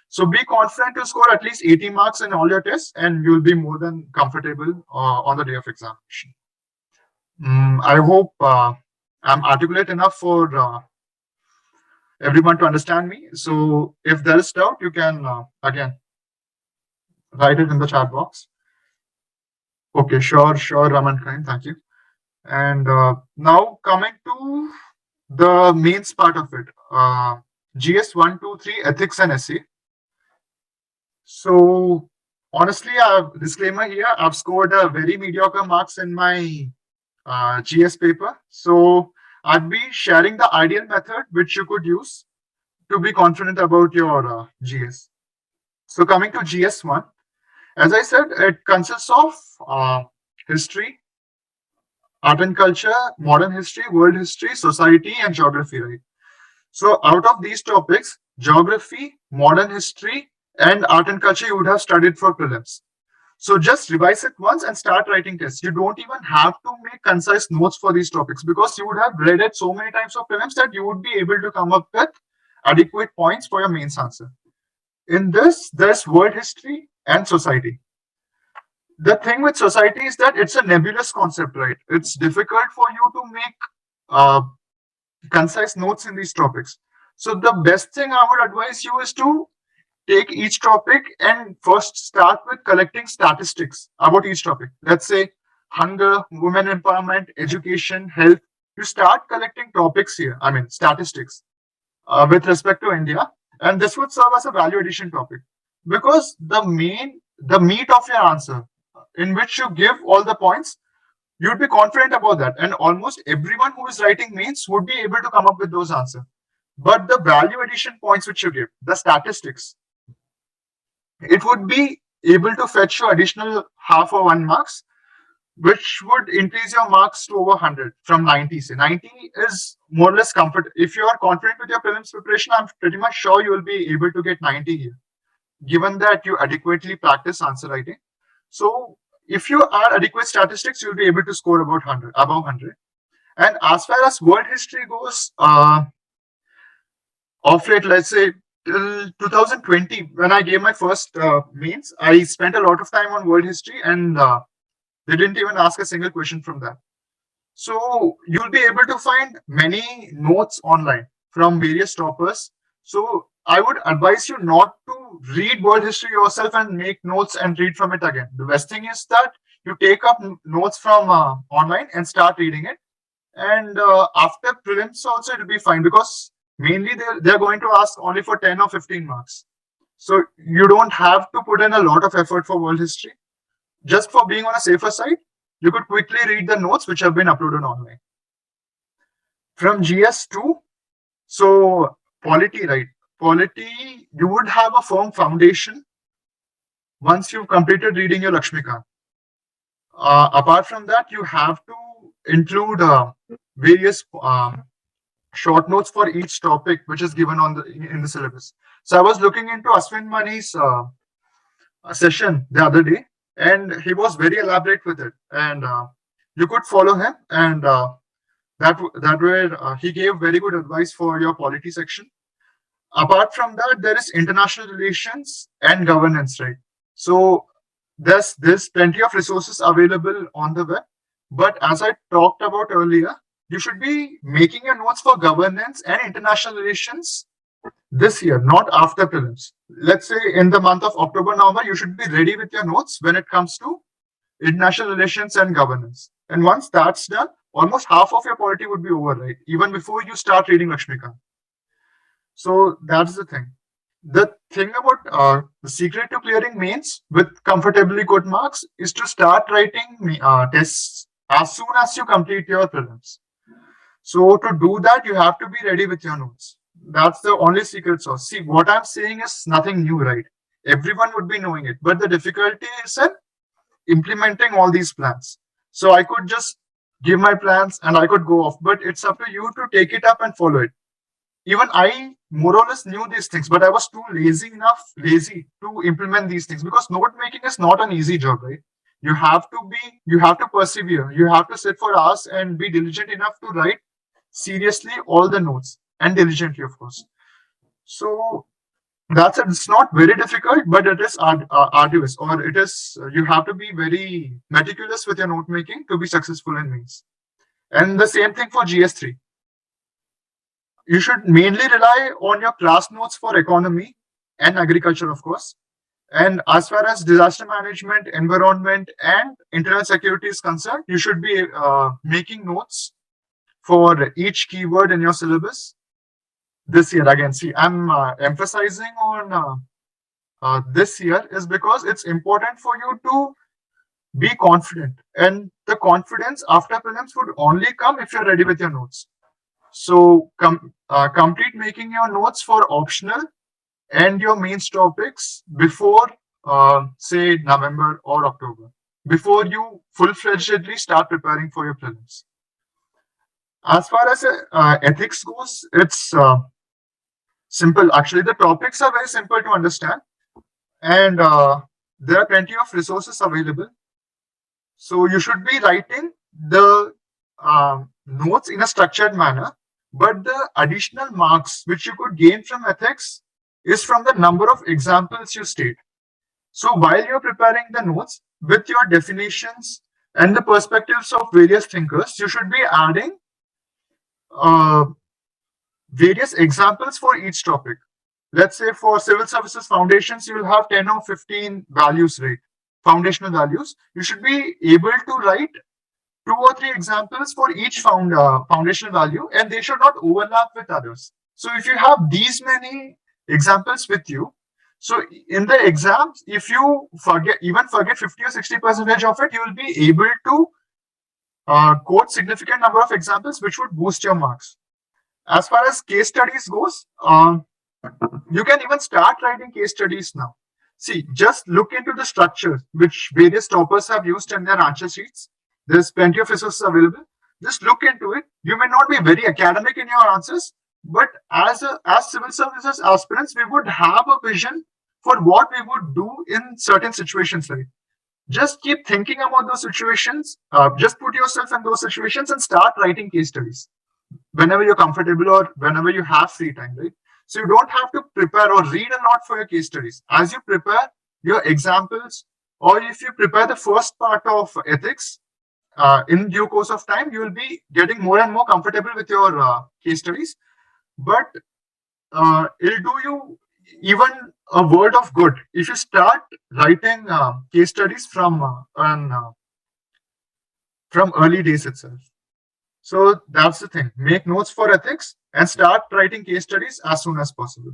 So be confident to score at least 80 marks in all your tests, and you'll be more than comfortable on the day of examination. I hope I'm articulate enough for everyone to understand me. So if there is doubt, you can, again, write it in the chat box. Okay, sure, Raman Khan, thank you. And now coming to the mains part of it, GS 1, 2, 3, ethics and essay. So honestly, disclaimer here, I've scored a very mediocre marks in my GS paper. So I'd be sharing the ideal method which you could use to be confident about your GS. So coming to GS 1, as I said, it consists of history, art and culture, modern history, world history, society, and geography, right? So out of these topics, geography, modern history, and art and culture, you would have studied for prelims. So just revise it once and start writing tests. You don't even have to make concise notes for these topics because you would have read it so many times for prelims that you would be able to come up with adequate points for your mains answer. In this, there's world history and society. The thing with society is that it's a nebulous concept, right? It's difficult for you to make concise notes in these topics. So the best thing I would advise you is to take each topic and first start with collecting statistics about each topic. Let's say hunger, women empowerment, education, health. You start collecting topics here, I mean statistics with respect to India, and this would serve as a value addition topic because the meat of your answer in which you give all the points, you'd be confident about that, and almost everyone who is writing mains would be able to come up with those answers. But the value addition points which you give, the statistics, it would be able to fetch you additional half or 1 marks, which would increase your marks to over 100 from 90. Say 90 is more or less comfort. If you are confident with your prelims preparation, I'm pretty much sure you will be able to get 90 here, given that you adequately practice answer writing. So if you are adequate statistics, you'll be able to score about 100, above 100. And as far as world history goes, of late, let's say till 2020, when I gave my first mains, I spent a lot of time on world history, and they didn't even ask a single question from that. So you'll be able to find many notes online from various toppers. So I would advise you not to read world history yourself and make notes and read from it again. The best thing is that you take up notes from online and start reading it. And after prelims also, it'll be fine because mainly they're going to ask only for 10 or 15 marks. So you don't have to put in a lot of effort for world history. Just for being on a safer side, you could quickly read the notes which have been uploaded online. From GS2, so polity, right? Polity, you would have a firm foundation once you've completed reading your Lakshmikant. Apart from that, you have to include various short notes for each topic which is given on in the syllabus. So I was looking into Aswin Mani's session the other day, and he was very elaborate with it, and you could follow him, and that way he gave very good advice for your polity section. Apart from that, there is international relations and governance, right? So there's plenty of resources available on the web, but as I talked about earlier, you should be making your notes for governance and international relations this year, not after prelims. Let's say in the month of October, November, you should be ready with your notes when it comes to international relations and governance. And once that's done, almost half of your polity would be over, right? Even before you start reading Lakshmikant. So that's the thing. The thing about the secret to clearing mains with comfortably good marks is to start writing tests as soon as you complete your prelims. So to do that, you have to be ready with your notes. That's the only secret sauce. See, what I'm saying is nothing new, right? Everyone would be knowing it, but the difficulty is in implementing all these plans. So I could just give my plans and I could go off, but it's up to you to take it up and follow it. Even I more or less knew these things, but I was too lazy to implement these things because note making is not an easy job, right? You have to persevere. You have to sit for hours and be diligent enough to write seriously all the notes and diligently, of course. So that's it. It's not very difficult, but it is arduous, or it is you have to be very meticulous with your note making to be successful in mains. And the same thing for GS3. You should mainly rely on your class notes for economy and agriculture, of course. And as far as disaster management, environment, and internal security is concerned, you should be making notes for each keyword in your syllabus this year. Again, see, I'm emphasizing on this year is because it's important for you to be confident. And the confidence after prelims would only come if you're ready with your notes. So complete making your notes for optional and your mains topics before, say, November or October, before you full-fledgedly start preparing for your prelims. As far as ethics goes, it's simple. Actually, the topics are very simple to understand. And there are plenty of resources available. So you should be writing the notes in a structured manner, but the additional marks which you could gain from ethics is from the number of examples you state. So while you're preparing the notes with your definitions and the perspectives of various thinkers, you should be adding various examples for each topic. Let's say for civil services foundations, you will have 10 or 15 values, right? Foundational values. You should be able to write 2 or 3 examples for each foundational value, and they should not overlap with others. So if you have these many examples with you, so in the exams, if you forget 50 or 60% of it, you will be able to quote significant number of examples, which would boost your marks. As far as case studies goes, you can even start writing case studies now. See, just look into the structure which various toppers have used in their answer sheets. There's plenty of resources available. Just look into it. You may not be very academic in your answers, but as civil services aspirants, we would have a vision for what we would do in certain situations, right? Just keep thinking about those situations. Just put yourself in those situations and start writing case studies whenever you're comfortable or whenever you have free time, right? So you don't have to prepare or read a lot for your case studies. As you prepare your examples, or if you prepare the first part of ethics, in due course of time, you will be getting more and more comfortable with your case studies. But it'll do you even a word of good if you start writing case studies from early days itself. So that's the thing. Make notes for ethics and start writing case studies as soon as possible.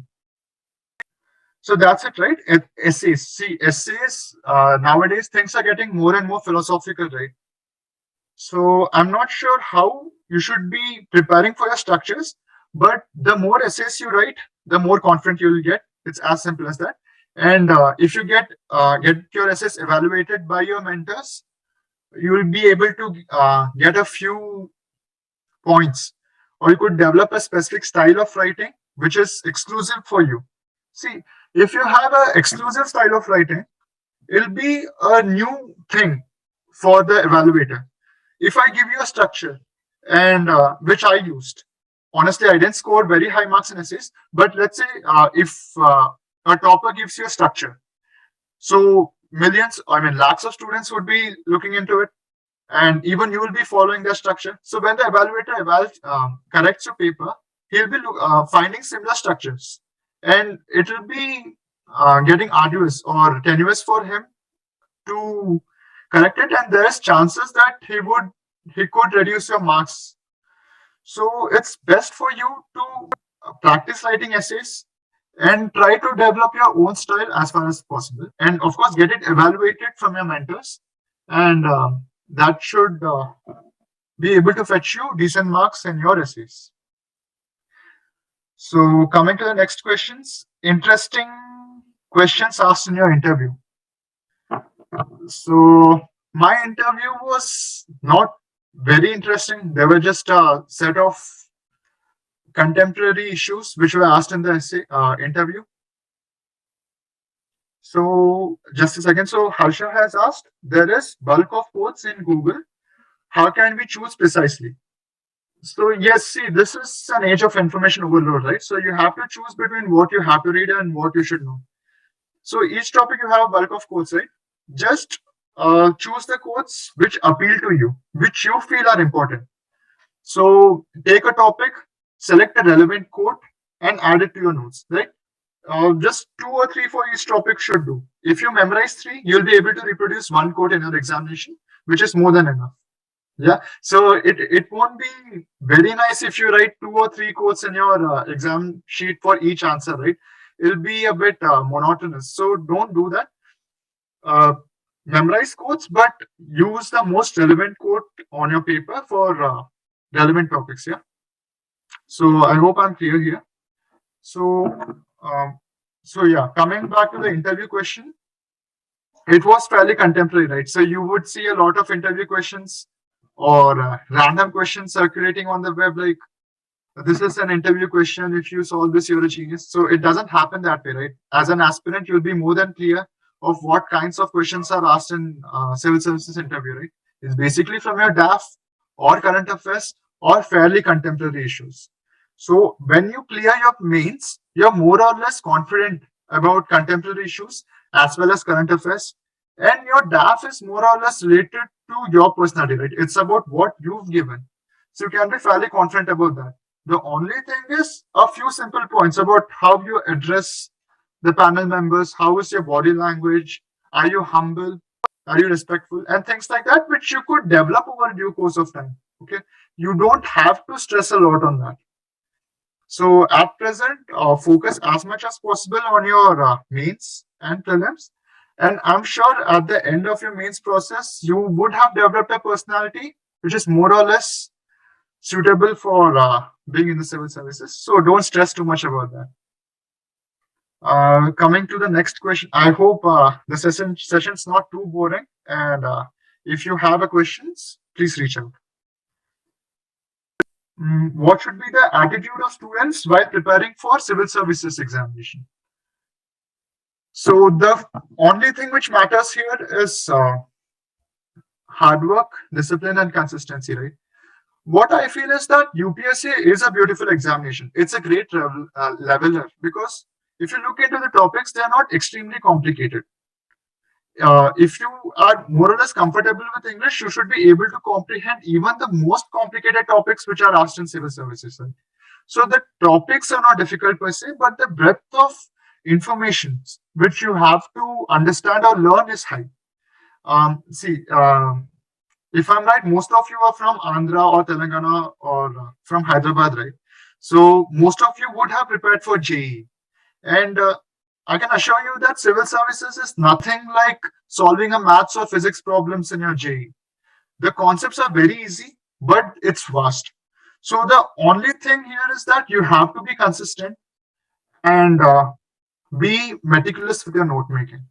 So that's it, right? Essays. See, essays, nowadays things are getting more and more philosophical, right? So I'm not sure how you should be preparing for your structures, but the more essays you write, the more confident you will get. It's as simple as that. And if you get your essays evaluated by your mentors, you will be able to get a few points, or you could develop a specific style of writing which is exclusive for you. See, if you have an exclusive style of writing, it'll be a new thing for the evaluator. If I give you a structure and which I used, honestly, I didn't score very high marks in essays, but let's say if a topper gives you a structure, so lakhs of students would be looking into it, and even you will be following their structure. So when the evaluator corrects your paper, he'll be finding similar structures, and it will be getting arduous or tenuous for him to correct it, and there's chances that he could reduce your marks. So it's best for you to practice writing essays and try to develop your own style as far as possible, and of course get it evaluated from your mentors, and that should be able to fetch you decent marks in your essays. So coming to the next questions, interesting questions asked in your interview. So my interview was not very interesting. There were just a set of contemporary issues which were asked in the interview. So just a second. So Harsha has asked, there is bulk of quotes in Google. How can we choose precisely? So yes, see, this is an age of information overload, right? So you have to choose between what you have to read and what you should know. So each topic you have a bulk of quotes, right? Just choose the quotes which appeal to you, which you feel are important. So take a topic, select a relevant quote, and add it to your notes, right? Just 2 or 3 for each topic should do. If you memorize 3, you'll be able to reproduce 1 quote in your examination, which is more than enough. Yeah. So it won't be very nice if you write 2 or 3 quotes in your exam sheet for each answer, right? It'll be a bit monotonous. So don't do that. Memorize quotes, but use the most relevant quote on your paper for relevant topics. Yeah. So I hope I'm clear here. So yeah, coming back to the interview question, it was fairly contemporary, right? So you would see a lot of interview questions or random questions circulating on the web, like, this is an interview question. If you solve this, you're a genius. So it doesn't happen that way, right? As an aspirant, you'll be more than clear of what kinds of questions are asked in civil services interview, right? It's basically from your DAF or current affairs or fairly contemporary issues. So when you clear your mains, you're more or less confident about contemporary issues as well as current affairs. And your DAF is more or less related to your personality, right? It's about what you've given. So you can be fairly confident about that. The only thing is a few simple points about how you address the panel members, how is your body language, are you humble, are you respectful, and things like that, which you could develop over due course of time. Okay, you don't have to stress a lot on that. So at present, focus as much as possible on your mains and prelims. And I'm sure at the end of your mains process, you would have developed a personality which is more or less suitable for being in the civil services. So don't stress too much about that. Coming to the next question, I hope the session's not too boring. And if you have a questions, please reach out. What should be the attitude of students while preparing for civil services examination? So the only thing which matters here is hard work, discipline, and consistency, right? What I feel is that UPSC is a beautiful examination. It's a great leveler because if you look into the topics, they are not extremely complicated. If you are more or less comfortable with English, you should be able to comprehend even the most complicated topics which are asked in civil services. Right? So the topics are not difficult per se, but the breadth of information which you have to understand or learn is high. If I'm right, most of you are from Andhra or Telangana or from Hyderabad, right? So most of you would have prepared for JEE. And I can assure you that civil services is nothing like solving a maths or physics problems in your JEE. The concepts are very easy, but it's vast. So the only thing here is that you have to be consistent and be meticulous with your note making.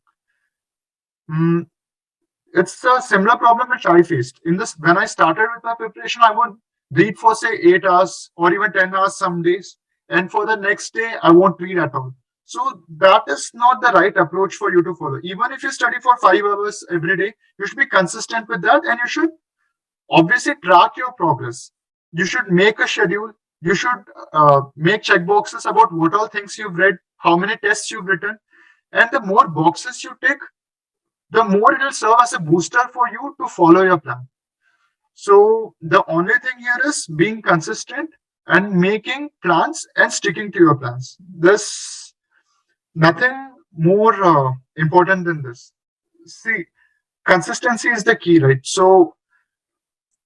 It's a similar problem which I faced. In this, when I started with my preparation, I would read for say 8 hours or even 10 hours some days, and for the next day, I won't read at all. So that is not the right approach for you to follow. Even if you study for 5 hours every day, you should be consistent with that, and you should obviously track your progress. You should make a schedule. You should make check boxes about what all things you've read, how many tests you've written, and the more boxes you tick, the more it will serve as a booster for you to follow your plan. So the only thing here is being consistent and making plans and sticking to your plans. There's nothing more important than this. See, consistency is the key, right? So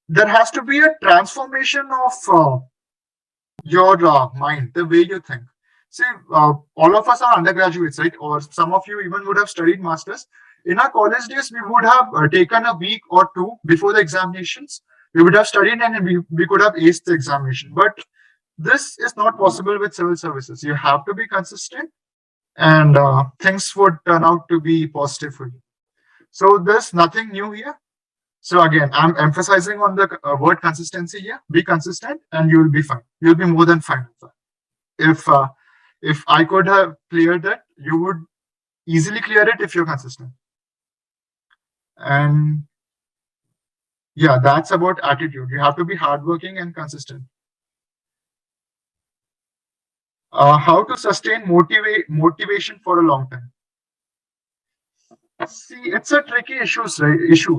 there has to be a transformation of your mind, the way you think. See, all of us are undergraduates, right? Or some of you even would have studied masters. In our college days, we would have taken a week or two before the examinations. We would have studied and we could have aced the examination. But this is not possible with civil services. You have to be consistent and things would turn out to be positive for you. So there's nothing new here. So again, I'm emphasizing on the word consistency here. Be consistent and you will be fine. You'll be more than fine with that. If I could have cleared that, you would easily clear it if you're consistent. And yeah, that's about attitude. You have to be hardworking and consistent. How to sustain motivation for a long time? See, it's a tricky issue.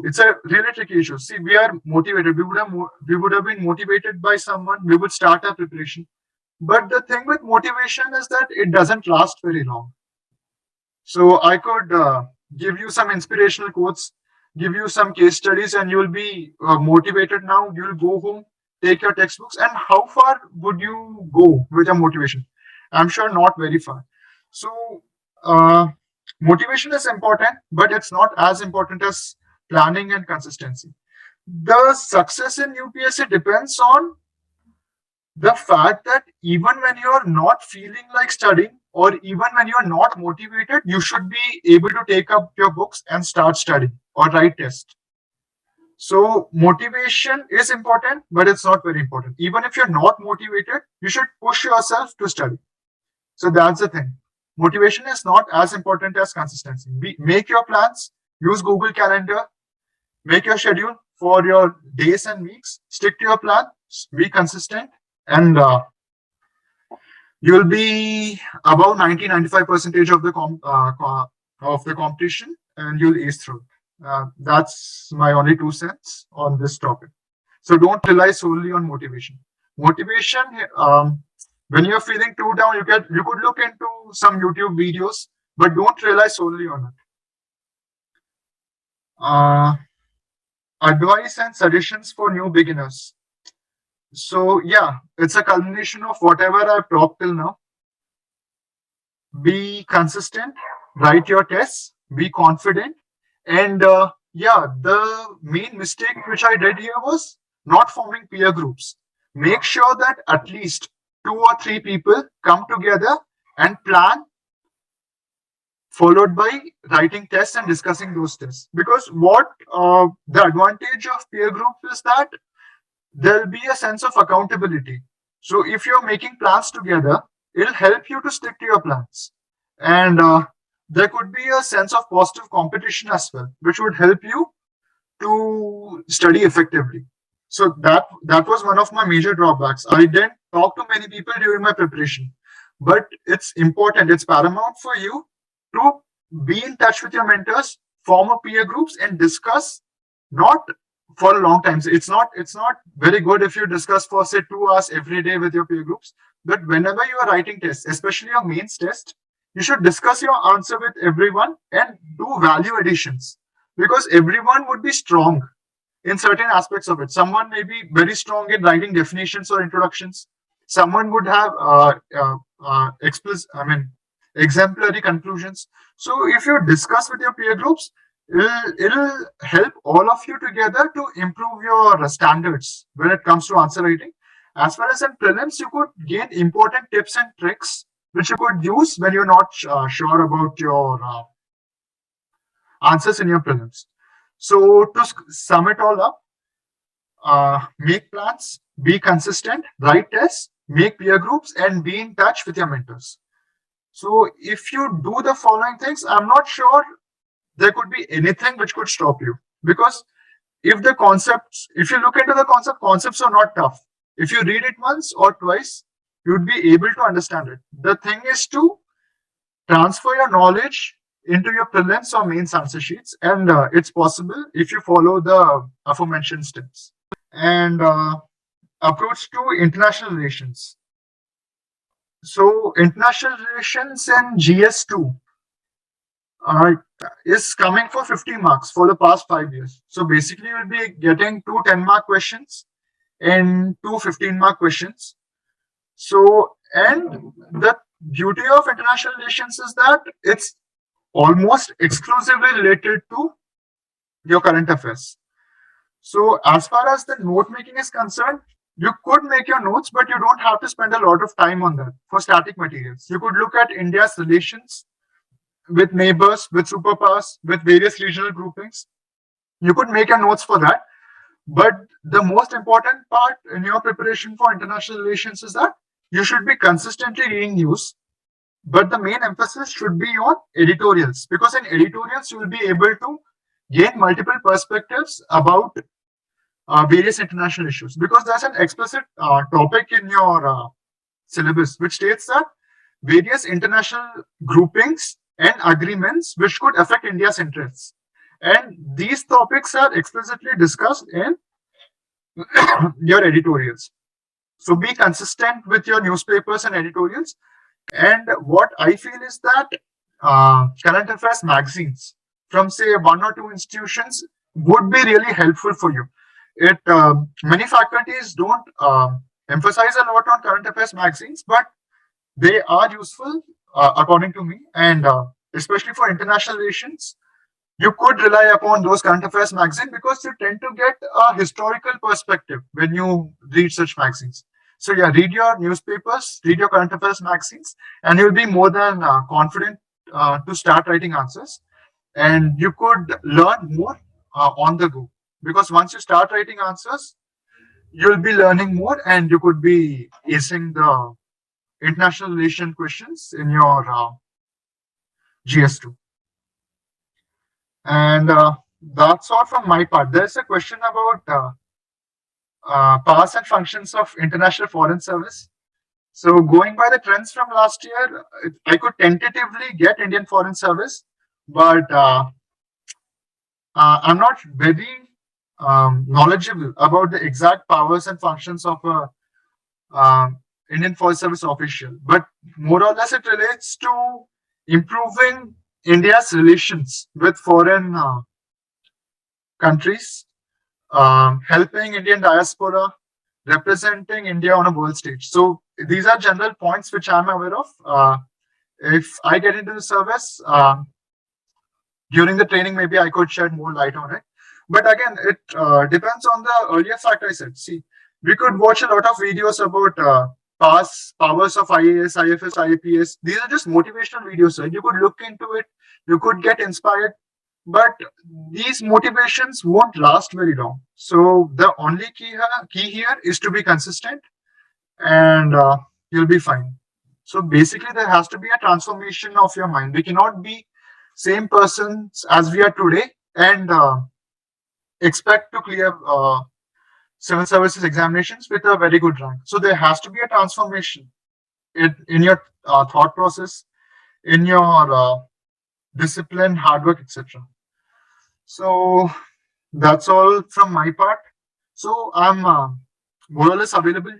It's a really tricky issue. See, we are motivated. We would have been motivated by someone. We would start our preparation. But the thing with motivation is that it doesn't last very long. So I could give you some inspirational quotes, give you some case studies, and you'll be motivated now. You'll go home, take your textbooks, and how far would you go with your motivation? I'm sure not very far. So motivation is important, but it's not as important as planning and consistency. The success in UPSC depends on the fact that even when you're not feeling like studying, or even when you're not motivated, you should be able to take up your books and start studying or write tests. So motivation is important, but it's not very important. Even if you're not motivated, you should push yourself to study. So that's the thing. motivation is not as important as consistency. Make your plans, use Google Calendar, make your schedule for your days and weeks, stick to your plan, be consistent, and you'll be above 90-95% of the competition, and you'll ace through. That's my only 2 cents on this topic. So don't rely solely on motivation. Motivation, when you're feeling too down, you could look into some YouTube videos, but don't rely solely on it. Advice and suggestions for new beginners. So yeah, it's a culmination of whatever I've talked till now. Be consistent, write your tests, be confident, and yeah, the main mistake which I did here was not forming peer groups. Make sure that at least 2 or 3 people come together and plan, followed by writing tests and discussing those tests. Because what the advantage of peer group is that there'll be a sense of accountability. So if you're making plans together, it'll help you to stick to your plans. And there could be a sense of positive competition as well, which would help you to study effectively. So that was one of my major drawbacks. I didn't talk to many people during my preparation, but it's important, it's paramount for you to be in touch with your mentors, form a peer groups, and discuss, not for a long time. It's not very good if you discuss for say 2 hours every day with your peer groups, but whenever you are writing tests, especially your mains test, you should discuss your answer with everyone and do value additions, because everyone would be strong in certain aspects of it. Someone may be very strong in writing definitions or introductions. Someone would have exemplary conclusions. So if you discuss with your peer groups, it'll help all of you together to improve your standards when it comes to answer writing. As far as in prelims, you could gain important tips and tricks which you could use when you're not sure about your answers in your prelims. So to sum it all up, make plans, be consistent, write tests, make peer groups, and be in touch with your mentors. So if you do the following things, I'm not sure there could be anything which could stop you. Because if you look into the concepts are not tough. If you read it once or twice, you'd be able to understand it. The thing is to transfer your knowledge into your prelims or mains answer sheets, and it's possible if you follow the aforementioned steps. And approach to international relations. So international relations in GS2 is coming for 50 marks for the past 5 years. So basically you'll be getting 2 10-mark questions and 2 15-mark questions. So, and the beauty of international relations is that it's almost exclusively related to your current affairs. So as far as the note making is concerned, you could make your notes, but you don't have to spend a lot of time on that for static materials. You could look at India's relations with neighbors, with superpowers, with various regional groupings. You could make your notes for that. But the most important part in your preparation for international relations is that you should be consistently reading news, but the main emphasis should be on editorials, because in editorials you will be able to gain multiple perspectives about various international issues, because there's an explicit topic in your syllabus which states that various international groupings and agreements which could affect India's interests. And these topics are explicitly discussed in your editorials. So be consistent with your newspapers and editorials. And what I feel is that current affairs magazines from say 1 or 2 institutions would be really helpful for you. Many faculties don't emphasize a lot on current affairs magazines, but they are useful according to me. And especially for international relations, you could rely upon those current affairs magazines because you tend to get a historical perspective when you read such magazines. So yeah, read your newspapers, read your current affairs magazines, and you'll be more than confident to start writing answers. And you could learn more on the go, because once you start writing answers, you'll be learning more, and you could be acing the international relation questions in your GS2. And that's all from my part. There's a question about powers and functions of international foreign service. So going by the trends from last year, I could tentatively get Indian foreign service, but I'm not very knowledgeable about the exact powers and functions of a Indian foreign service official. But more or less, it relates to improving India's relations with foreign countries, helping Indian diaspora, representing India on a world stage. So these are general points which I'm aware of. If I get into the service during the training, maybe I could shed more light on it. But again, it depends on the earlier fact I said. See, we could watch a lot of videos about powers of IAS, IFS, IPS. These are just motivational videos, right? You could look into it, you could get inspired, but these motivations won't last very long. So the only key here is to be consistent, and you'll be fine. So basically, there has to be a transformation of your mind. We cannot be same persons as we are today and expect to clear civil services examinations with a very good rank. So there has to be a transformation in your thought process, in your discipline, hard work, etc. So that's all from my part. So I'm more or less available.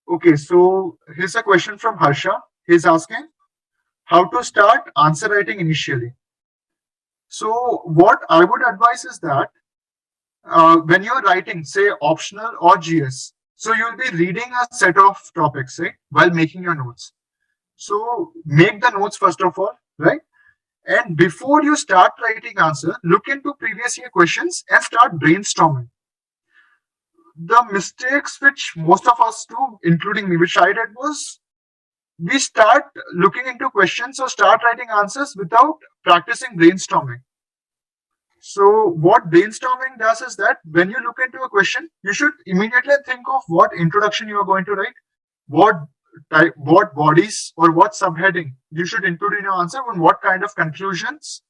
Okay, so here's a question from Harsha. He's asking how to start answer writing initially. So what I would advise is that when you're writing, say, optional or GS, so you'll be reading a set of topics, right, while making your notes. So make the notes first of all, right? And before you start writing answer, look into previous year questions and start brainstorming. The mistakes which most of us do, including me, which I did, was we start looking into questions or start writing answers without practicing brainstorming. So what brainstorming does is that when you look into a question, you should immediately think of what introduction you are going to write, what bodies or what subheading you should include in your answer, and what kind of conclusions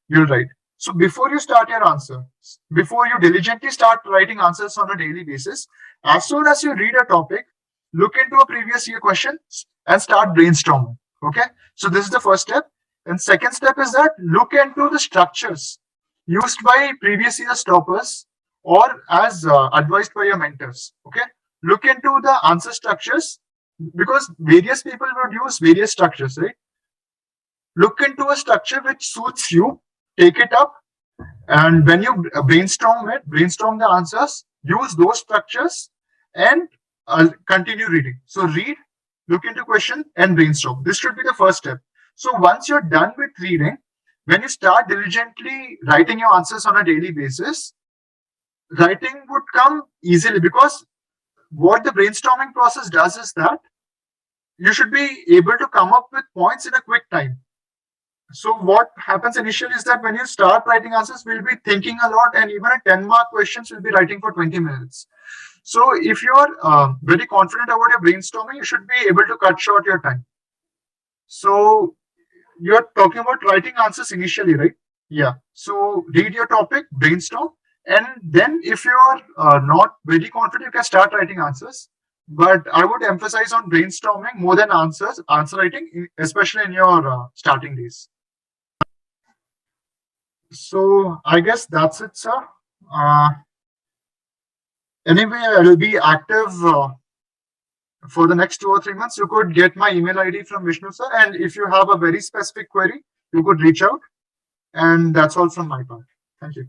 you'll write. So before you start your answer, before you diligently start writing answers on a daily basis, as soon as you read a topic, look into a previous year question and start brainstorming. Okay, so this is the first step. And second step is that look into the structures used by previous year's toppers or as advised by your mentors. Okay, look into the answer structures because various people would use various structures, right? Look into a structure which suits you, take it up, and when you brainstorm the answers, use those structures and continue reading. So read, look into question and brainstorm. This should be the first step. So once you're done with reading, when you start diligently writing your answers on a daily basis, writing would come easily because what the brainstorming process does is that you should be able to come up with points in a quick time. So what happens initially is that when you start writing answers, we'll be thinking a lot, and even a 10-mark questions will be writing for 20 minutes. So if you're very confident about your brainstorming, you should be able to cut short your time. So you're talking about writing answers initially, right? Yeah. So read your topic, brainstorm, and then if you're not very confident, you can start writing answers. But I would emphasize on brainstorming more than answer writing, especially in your starting days. So I guess that's it, sir. Anyway, I will be active for the next 2 or 3 months. You could get my email ID from Vishnu, sir. And if you have a very specific query, you could reach out. And that's all from my part. Thank you.